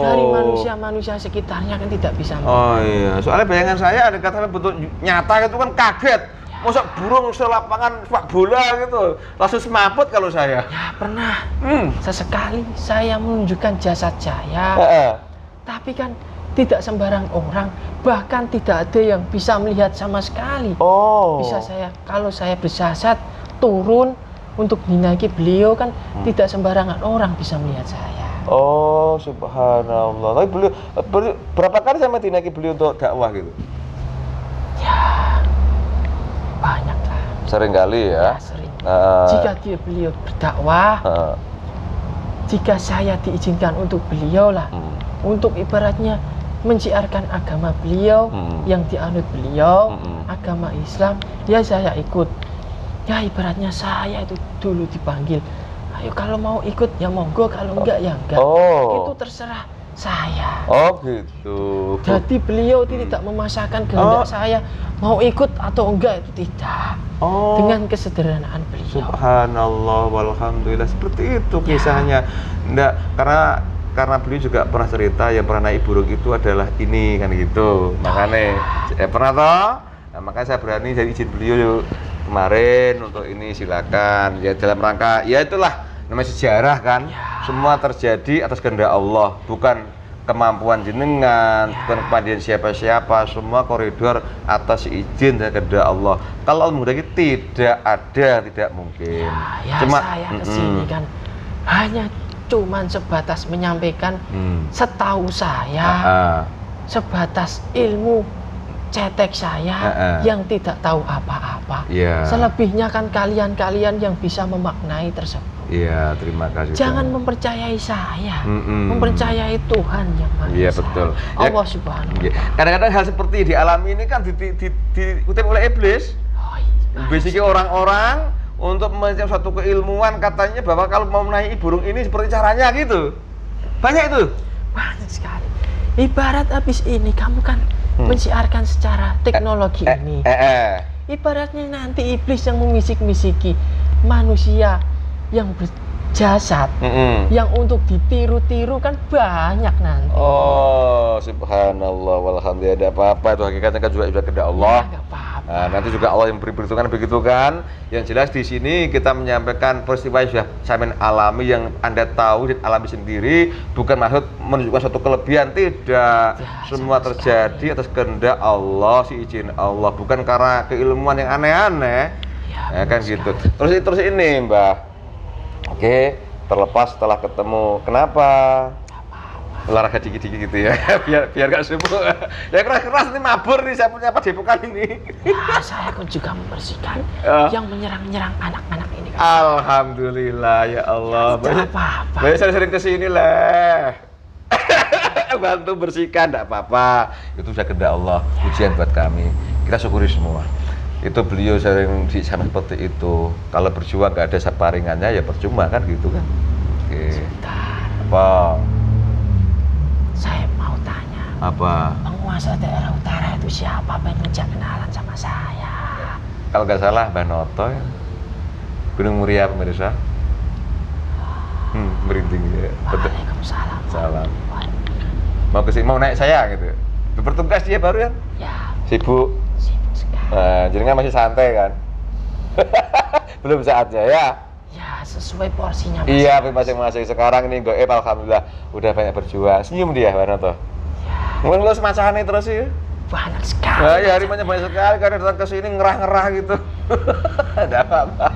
Dari manusia-manusia sekitarnya kan tidak bisa melihat. Iya, soalnya bayangan saya ada kata bentuk nyata itu kan kaget. Masa burung selapangan sepak bola gitu, langsung semaput kalau saya. Ya pernah, sesekali saya menunjukkan jasad saya. Tapi kan tidak sembarang orang, bahkan tidak ada yang bisa melihat sama sekali. Bisa saya, kalau saya bersasat turun untuk dinaiki beliau kan tidak sembarangan orang bisa melihat saya. Subhanallah. Tapi beliau berapa kali sama dinaiki beliau untuk dakwah gitu? Ya, banyak lah. Sering kali ya? Sering. Jika beliau berdakwah, jika saya diizinkan untuk beliau lah, untuk ibaratnya menciarkan agama beliau yang dianut beliau, agama Islam, ya saya ikut. Ya ibaratnya saya itu dulu dipanggil, ayo kalau mau ikut ya monggo, kalau enggak ya enggak. Itu terserah saya. Gitu. Jadi beliau tidak memaksakan kehendak saya mau ikut atau enggak, itu tidak. Dengan kesederhanaan beliau. Subhanallah walhamdulillah, seperti itu kisahnya. Enggak, karena beliau juga pernah cerita yang pernah naik burung itu adalah ini kan gitu. Makanya pernah toh? Nah, makanya saya berani jadi izin beliau kemarin untuk ini, silakan ya, dalam rangka ya itulah namanya sejarah kan. Semua terjadi atas kehendak Allah, bukan kemampuan jenengan, bukan kepandaian siapa-siapa. Semua koridor atas izin dan kehendak Allah. Kalau Allah menghendaki tidak ada, tidak mungkin. Cuma saya kesini kan hanya cuman sebatas menyampaikan setahu saya, sebatas ilmu cetek saya yang tidak tahu apa-apa. Selebihnya kan kalian-kalian yang bisa memaknai tersebut. Iya, terima kasih. Jangan mempercayai saya, mempercayai Tuhan yang Maha Esa. Betul. Allah Subhanahu wa Ta'ala. Kadang-kadang hal seperti dialami ini kan dikutip oleh iblis. Iblis orang-orang untuk mencari suatu keilmuan, katanya bahwa kalau mau menaiki burung ini seperti caranya gitu. Banyak itu. Banyak sekali. Ibarat habis ini kamu kan mensiarkan secara teknologi ini. Ibaratnya nanti iblis yang memisik-misiki manusia yang jasad yang untuk ditiru-tiru kan banyak nanti. Oh, subhanallah, walhamdulillah, tidak apa-apa, itu hakikatnya kan juga sudah kehendak Allah. Ya, nggak apa-apa. Nah, nanti juga Allah yang beri perhitungan begitu kan. Yang jelas di sini kita menyampaikan peristiwa yang sudah sampean alami, yang Anda tahu dan alami sendiri, bukan maksud menunjukkan suatu kelebihan, tidak. Ya, semua terjadi atas kehendak Allah, si izin Allah, bukan karena keilmuan yang aneh-aneh. Ya kan gitu. Terus ini, Mbah. Oke, terlepas setelah ketemu, kenapa? Olahraga dikit-dikit gitu ya, biar gak sibuk. Ya keras-keras nih, mabur nih, saya punya apa depokan ini. Ya, saya pun juga membersihkan yang menyerang-nyerang anak-anak ini. Alhamdulillah, ya Allah. Tidak apa-apa. Banyak sering kesini lah. Bantu bersihkan, tidak apa-apa. Itu sudah kehendak Allah, ujian buat kami. Kita syukuri semua. Itu beliau sering sama seperti itu. Kalau berjuang nggak ada saparingannya ya percuma kan gitu kan. Oke. Sebentar. Apa? Saya mau tanya. Apa? Penguasa daerah utara itu siapa? Pengen ngejak kenalan sama saya. Kalau nggak salah Mbah Noto ya. Gunung Muria pemirsa. Merinding ya. Waalaikumsalam. Salam. Mau kesini, mau naik saya gitu. Bertugas dia baru ya? Ya. Sibuk. Sibuk sekali. Jadi kan masih santai kan? Belum saatnya ya? Ya, sesuai porsinya. Iya, masing-masing. Sekarang ini goib, alhamdulillah udah banyak berjuang. Senyum dia, Mbak Noto. Ya. Mungkin lu semacamnya terus sih. Banyak sekali. Nah, ya harimanya banyak sekali, karena datang ke sini ngerah-ngerah gitu. Ada apa-apa.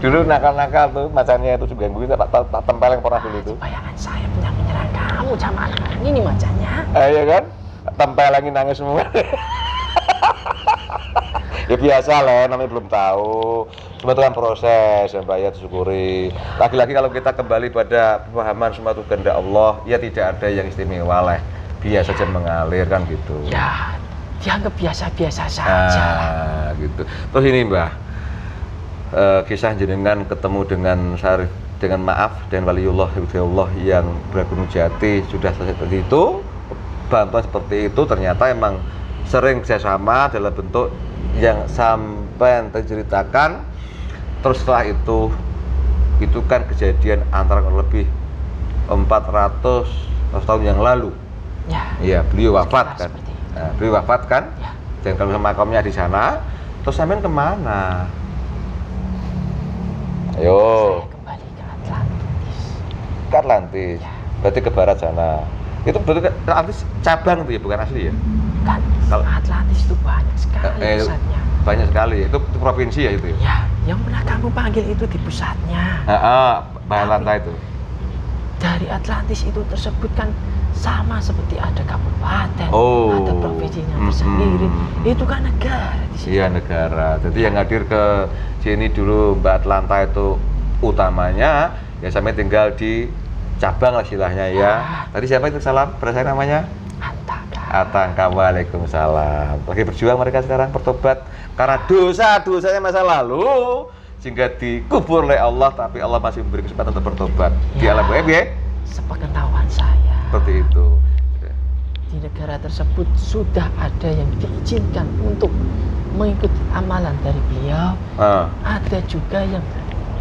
Dulu nakal-nakal tuh, macannya itu juga gue tak tempeleng pernah dulu itu. Bayangan saya menyerang kamu sama anak ini macannya. Iya kan? Tempelengin nangis semua. Ya biasa lah, namanya belum tahu. Cuma itu kan proses yang Mbak ya disyukuri. Lagi-lagi kalau kita kembali pada pemahaman semua itu kehendak Allah, ya tidak ada yang istimewa lah. Biasa saja mengalir kan gitu. Ya, dianggap biasa-biasa saja lah. Gitu. Terus ini Mbah, kisah jenengan ketemu dengan Syarif, dengan maaf dan waliullah Allah yang bergunung jati sudah selesai seperti itu, bantuan seperti itu ternyata emang sering kerjasama dalam bentuk yang sampai terceritakan. Terus setelah itu kan kejadian antara lebih 400 tahun yang lalu. Ya. Iya, beliau wafat kan. Nah, beliau wafat kan. Ya. Dan kalau makamnya di sana, terus sampean kemana? Ayo. Saya kembali ke Atlantis. Ke Atlantis. Ya. Berarti ke barat sana. Itu berarti Atlantis cabang tuh ya, bukan asli ya? Kan Atlantis itu banyak sekali pusatnya. Banyak sekali. Itu provinsi ya itu ya? Ya, yang pernah kamu panggil itu di pusatnya. Balanta itu. Dari Atlantis itu tersebut kan sama seperti ada kabupaten, ada provinsinya tersendiri. Itu kan negara di sini. Iya, negara. Jadi yang hadir ke sini dulu Mbak Atlanta itu utamanya, ya sampai tinggal di cabang lah istilahnya ya. Tadi siapa itu salam? Berasa namanya? Atangka. Waalaikumsalam. Lagi berjuang mereka sekarang bertobat karena dosa-dosanya masa lalu sehingga dikubur oleh Allah, tapi Allah masih memberi kesempatan untuk bertobat di alam gaib ya. Sepengetahuan saya, seperti itu. Di negara tersebut sudah ada yang diizinkan untuk mengikuti amalan dari beliau. Ada juga yang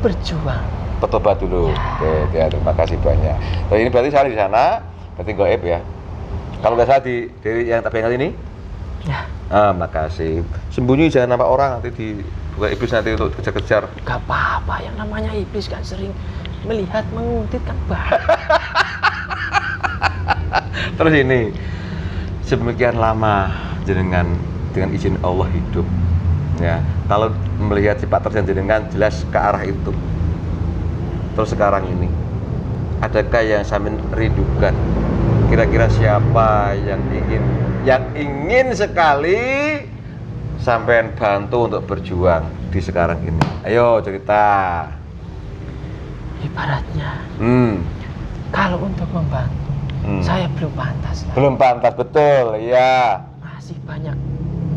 berjuang bertobat dulu. Oke, ya, terima kasih banyak. Nah, ini berarti saya di sana, berarti gaib ya. Kalau nggak salah dari yang tabungan ini? Ya. Makasih. Sembunyi jangan nampak orang, nanti bukan iblis nanti untuk kejar-kejar. Gak apa-apa, yang namanya iblis kan sering melihat, menguntit kan Terus ini, sedemikian lama dengan izin Allah hidup. Ya, kalau melihat sifat terjadi jelas ke arah itu. Terus sekarang ini, adakah yang sampean rindukan? Kira-kira siapa yang ingin sekali sampean bantu untuk berjuang di sekarang ini? Ayo cerita. Ibaratnya, kalau untuk membantu, saya belum pantas lah. Belum pantas, betul, ya. Masih banyak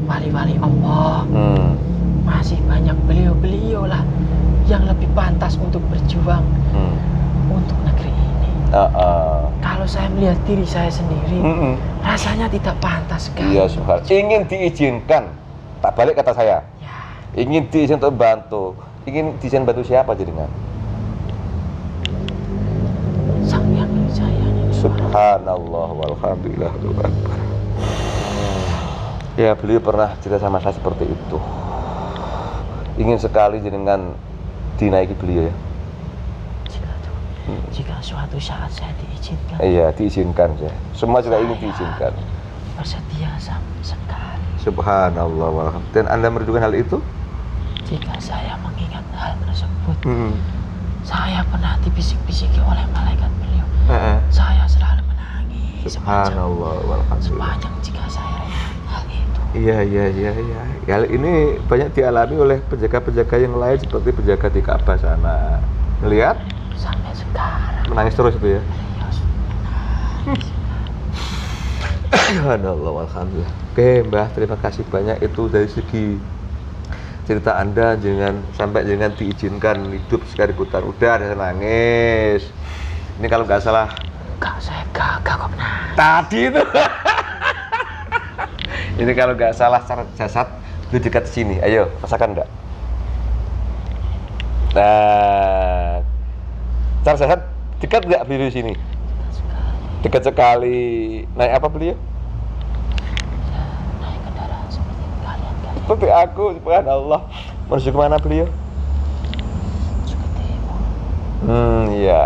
wali-wali Allah, masih banyak beliau-beliau lah yang lebih pantas untuk berjuang untuk negeri ini. Kalau saya melihat diri saya sendiri, rasanya tidak pantas sekali. Iya, ingin diizinkan, tak balik kata saya. Ya. Ingin diizinkan untuk bantu. Ingin diizinkan bantu siapa jenengan? Subhanallah walhamdulillah. Ya, beliau pernah cerita sama saya seperti itu. Ingin sekali jenengan dinaiki beliau ya. Jika suatu saat saya diizinkan. Iya, diizinkan ya. Semua juga ingin diizinkan. Bersedia sekali. Subhanallah walhamdulillah. Dan Anda merindukan hal itu? Jika saya mengingat hal tersebut, saya pernah dibisik-bisiki oleh malaikat beliau. Saya selalu menangis Subhanallah walhamdulillah. sepanjang jika saya ingat hal itu. Iya. Hal ini banyak dialami oleh penjaga-penjaga yang lain seperti penjaga di Ka'bah sana. Melihat? Sampai sekarang. Menangis terus itu ya? Beliau menangis. Subhanallah walhamdulillah. Oke Mbah, terima kasih banyak itu dari segi cerita Anda sampai jangan diizinkan hidup sekali putar udah ada nangis. Ini kalau nggak salah Kak, saya gagah kok menangis. tadi itu. Ini kalau nggak salah secara jasad di dekat sini. Ayo rasakan enggak? Nah, secara jasad dekat nggak beliau di sini? Dekat sekali. Naik apa beliau? Naik kendaraan seperti kalian. Seperti aku, subhanallah. Menuju kemana beliau? Suka timur. Iya.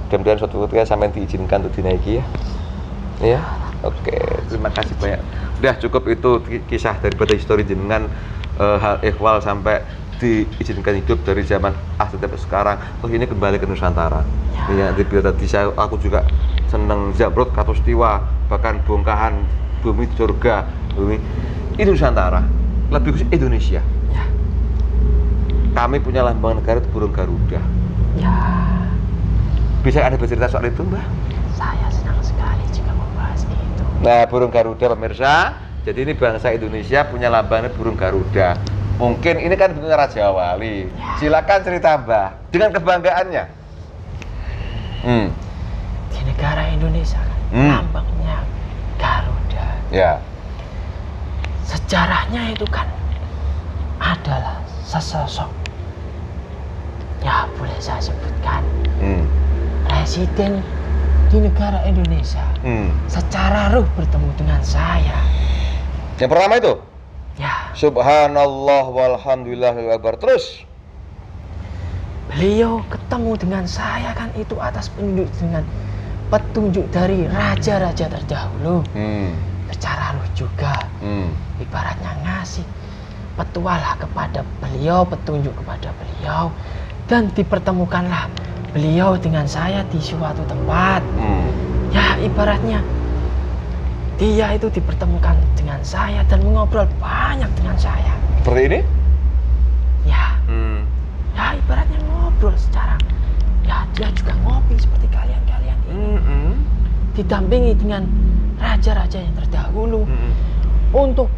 Mudah-mudahan suatu ketika sampai diizinkan untuk dinaiki ya. Iya. Oke, terima kasih banyak. Udah cukup itu kisah daripada histori jenengan hal ikhwal sampai diizinkan hidup dari zaman sampai sekarang. Terus ini kembali ke Nusantara. Iya, tadi aku juga seneng Zamrud, Katustiwa, bahkan bongkahan bumi surga, bumi ini Nusantara, lebih khusus Indonesia. Ya. Kami punya lambang negara itu burung Garuda. Ya. Bisa Anda bercerita soal itu, Mbah? Saya senang sekali jika membahas itu. Nah, burung Garuda pemirsa. Jadi ini bangsa Indonesia punya lambangnya burung Garuda. Mungkin ini kan bentuknya Raja Wali. Silakan cerita, Mbah, dengan kebanggaannya. Di negara Indonesia kan lambangnya Garuda. Ya. Sejarahnya itu kan adalah sesosok, ya boleh saya sebutkan, presiden di negara Indonesia secara ruh bertemu dengan saya. Yang pertama itu? Ya. Subhanallah walhamdulillah akbar. Terus? Beliau ketemu dengan saya kan itu atas petunjuk dari raja-raja terdahulu. Secara ruh juga. Ibaratnya ngasih petualah kepada beliau, petunjuk kepada beliau, dan dipertemukanlah beliau dengan saya di suatu tempat. Ya ibaratnya dia itu dipertemukan dengan saya dan mengobrol banyak dengan saya. Seperti ini? Ya. Ya ibaratnya ngobrol secara, ya dia juga ngopi seperti kalian-kalian ini. Didampingi dengan raja-raja yang terdahulu untuk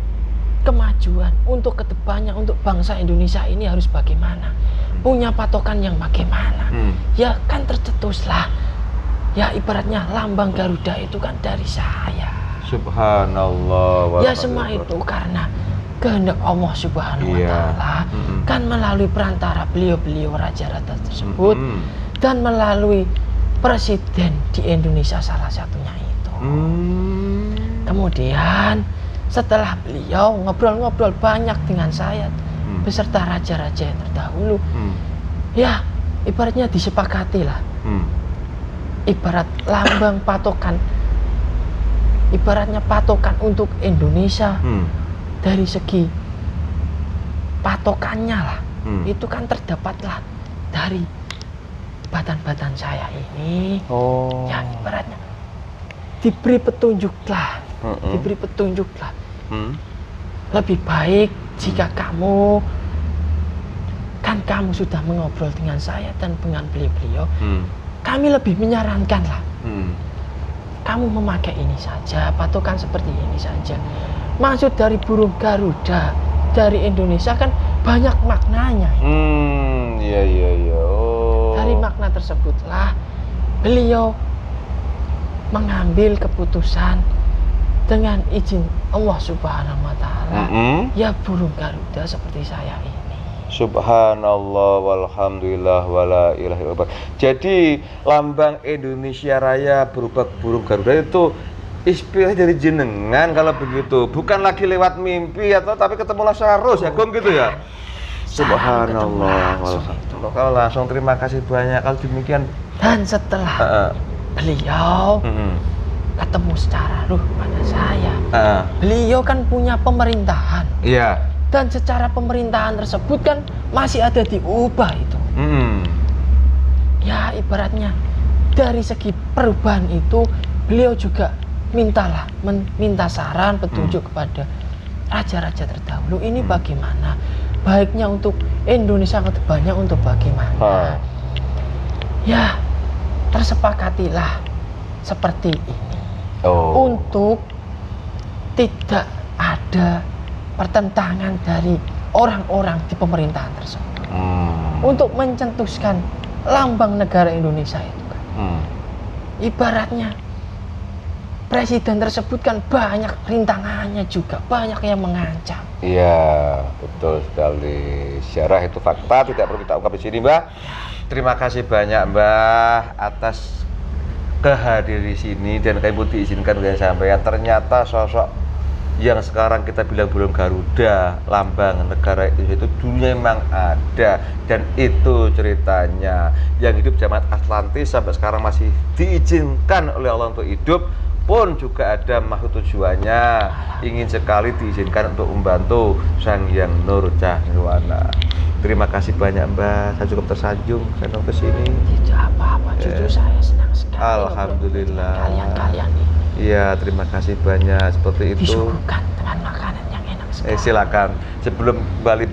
kemajuan, untuk kedepannya, untuk bangsa Indonesia ini harus bagaimana, punya patokan yang bagaimana. Ya kan tercetuslah, ya ibaratnya lambang Garuda itu kan dari saya. Subhanallah. Ya semua itu karena kehendak Allah Subhanahu wa Ta'ala, kan melalui perantara beliau-beliau raja-raja tersebut dan melalui presiden di Indonesia salah satunya itu. Kemudian setelah beliau ngobrol-ngobrol banyak dengan saya beserta raja-raja yang terdahulu, ya ibaratnya disepakati lah, ibarat lambang patokan, ibaratnya patokan untuk Indonesia. Dari segi patokannya lah, itu kan terdapatlah dari badan-badan saya ini. Yang ibaratnya diberi petunjuklah, diberi petunjuklah. Lebih baik jika kamu sudah mengobrol dengan saya dan dengan beliau-beliau, kami lebih menyarankan lah, kamu memakai ini saja, patokan seperti ini saja. Maksud dari burung Garuda dari Indonesia kan banyak maknanya. Iya. Dari makna tersebutlah beliau mengambil keputusan dengan izin Allah Subhanahu wa Ta'ala. Ya burung Garuda seperti saya ini. Subhanallah walhamdulillah wala ilaha illallah. Jadi lambang Indonesia Raya berupa burung Garuda itu inspirasi dari jenengan kalau begitu. Bukan lagi lewat mimpi atau tapi ketemu langsung ya Gong gitu ya. Subhanallah walhamdulillah. Kalau langsung terima kasih banyak kalau demikian. Dan setelah beliau ketemu secara ruh pada saya, beliau kan punya pemerintahan. Iya. Dan secara pemerintahan tersebut kan masih ada diubah itu. Ya ibaratnya dari segi perubahan itu beliau juga minta saran petunjuk kepada raja-raja terdahulu. Ini bagaimana baiknya untuk Indonesia ke depannya, untuk bagaimana. Ya tersepakatilah seperti ini. Untuk tidak ada pertentangan dari orang-orang di pemerintahan tersebut untuk mencetuskan lambang negara Indonesia itu kan. Ibaratnya presiden tersebut kan banyak rintangannya juga, banyak yang mengancam. Iya, betul sekali. Syarah itu fakta, tidak perlu kita ungkap di sini, Mbah. Terima kasih banyak, Mbah, atas kehadiran di sini dan kami diizinkan dengan sampean. Ternyata sosok yang sekarang kita bilang burung Garuda, lambang negara itu dulunya memang ada, dan itu ceritanya yang hidup zaman Atlantis sampai sekarang masih diizinkan oleh Allah untuk hidup, pun juga ada makhluk tujuannya, ingin sekali diizinkan untuk membantu Sang Hyang Nurcah Nirwana. Terima kasih banyak Mbak, saya cukup tersanjung saya datang ke sini. Tidak apa-apa, jujur saya senang sekali. Alhamdulillah. Kalian ini. Iya, terima kasih banyak. Seperti itu. Disuguhkan dengan makanan yang enak sekali. Silakan. Sebelum Bali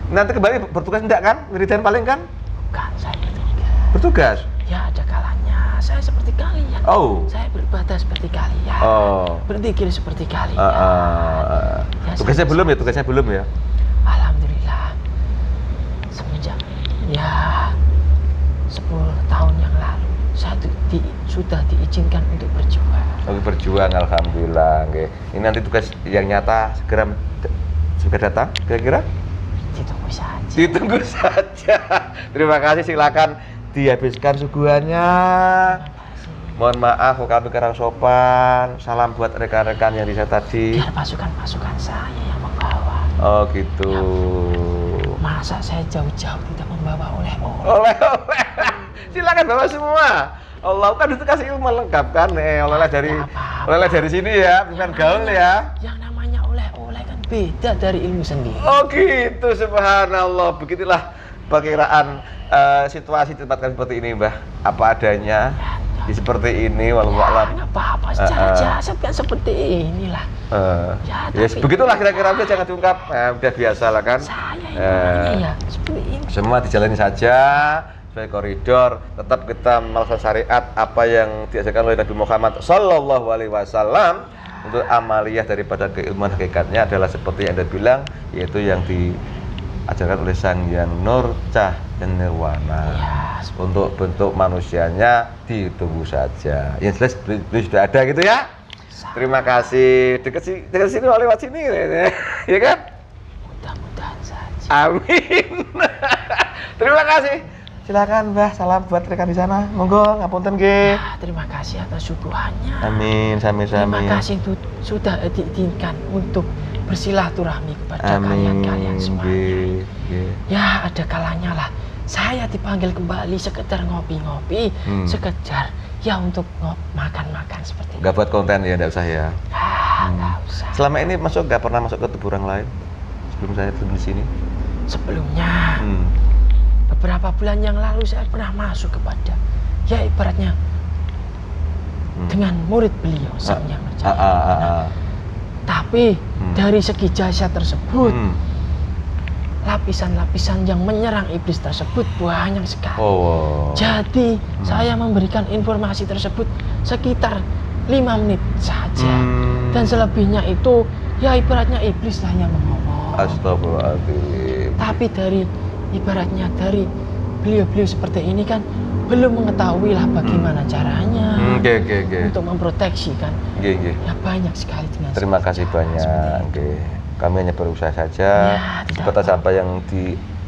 nanti ke Bali bertugas enggak kan? Wiridan paling kan? Bukan, saya bertugas. Bertugas? Ya ada kalanya. Saya seperti kalian. Saya beribadah seperti kalian. Berzikir seperti kalian. Ya, tugasnya belum ya? Alhamdulillah. Semenjak 10 tahun yang lalu saya sudah diizinkan untuk berjuang. Berjuang, alhamdulillah. Okay. Ini nanti tugas yang nyata segera datang, kira-kira? Ditunggu saja. Terima kasih, silakan dihabiskan suguhannya. Mohon maaf kalau kami kurang sopan. Salam buat rekan-rekan yang di sana tadi. Biar pasukan saya yang membawa. Oh gitu. Ya, masa saya jauh-jauh tidak membawa oleh-oleh? Oleh-oleh. Silakan bawa semua. Allah kan itu kasih ilmu lengkap kan, oleh-oleh dari sini ya, bukan gaul ya. Yang namanya oleh-oleh kan beda dari ilmu sendiri. Oh gitu, subhanallah. Begitulah perkiraan situasi tempat kami seperti ini, Mbah. Apa adanya, seperti ini, wallahu a'lam. Nggak apa-apa, secara jasad kan seperti inilah. Yes, begitulah kira-kira, udah jangan diungkap. Udah biasa lah kan. Saya ya seperti ini. Semua dijalani saja. Sebagai koridor, tetap kita melaksanakan syariat apa yang diajarkan oleh Nabi Muhammad Sallallahu Alaihi Wasallam. Untuk amaliyah daripada keilmuan hakikatnya adalah seperti yang Anda bilang, yaitu yang diajarkan oleh Sang Hyang Nurcah Nirwana. Untuk bentuk manusianya ditunggu saja. Yang jelas beliau sudah ada gitu ya. Terima kasih. Dekat sini, lewat sini, ya kan? Mudah-mudahan saja. Amin. Terima kasih. Silakan Mbah, salam buat rekan di sana. Monggo ngapunten nggih. Terima kasih atas suguhannya. Amin, sami-sami. Terima kasih sudah diizinkan untuk bersilaturahmi kepada kalian semuanya. Ya, ada kalanya lah saya dipanggil kembali sekedar ngopi-ngopi, sekedar ya untuk makan-makan seperti itu. Gak buat konten ya, enggak usah ya. Enggak usah. Selama ini gak pernah masuk ke tubuh orang lain sebelum saya turun di sini? Sebelumnya. Beberapa bulan yang lalu saya pernah masuk kepada, ya ibaratnya dengan murid beliau Sang Hyang Nurcah. Tapi dari segi jasad tersebut, lapisan-lapisan yang menyerang iblis tersebut banyak sekali. Jadi saya memberikan informasi tersebut sekitar 5 menit saja, dan selebihnya itu ya ibaratnya iblis lah yang mengomong. Astagfirullahaladzim. Tapi ibaratnya dari beliau-beliau seperti ini kan belum mengetahui lah bagaimana caranya untuk memproteksi kan. Ya banyak sekali dengan. Terima kasih banyak. Kami hanya berusaha saja. Sebatas apa yang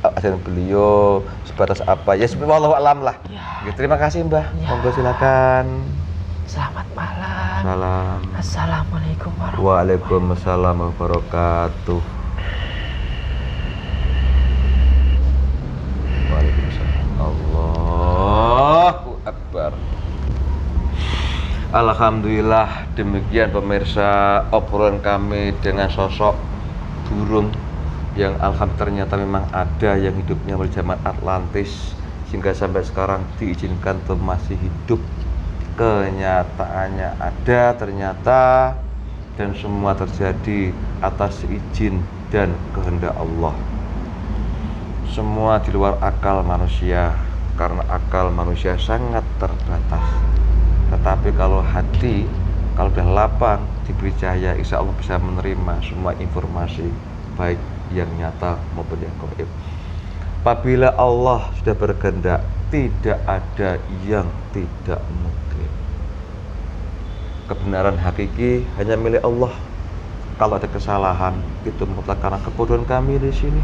ajaran beliau sebatas apa ya, seperti wallahu alam lah. Ya. Terima kasih Mbah. Ya. Monggo silakan. Selamat malam. Salam. Assalamualaikum warahmatullahi Waalaikumsalam warahmatullahi wabarakatuh. Waalaikumsalam. Allahu Akbar. Alhamdulillah, demikian pemirsa obrolan kami dengan sosok burung yang alhamdulillah ternyata memang ada yang hidupnya pada zaman Atlantis sehingga sampai sekarang diizinkan untuk masih hidup. Kenyataannya ada ternyata, dan semua terjadi atas izin dan kehendak Allah. Semua di luar akal manusia, karena akal manusia sangat terbatas. Tetapi kalau hati, kalau sudah lapang, diberi cahaya, insya Allah bisa menerima semua informasi, baik yang nyata maupun yang gaib. Apabila Allah sudah berkehendak, tidak ada yang tidak mungkin. Kebenaran hakiki hanya milik Allah. Kalau ada kesalahan, itu mutlak karena kebodohan kami di sini.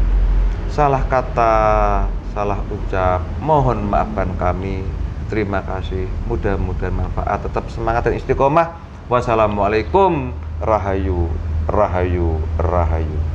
Salah kata, salah ucap, mohon maafkan kami. Terima kasih. Mudah-mudahan manfaat. Tetap semangat dan istiqomah. Wassalamualaikum. Rahayu, rahayu, rahayu.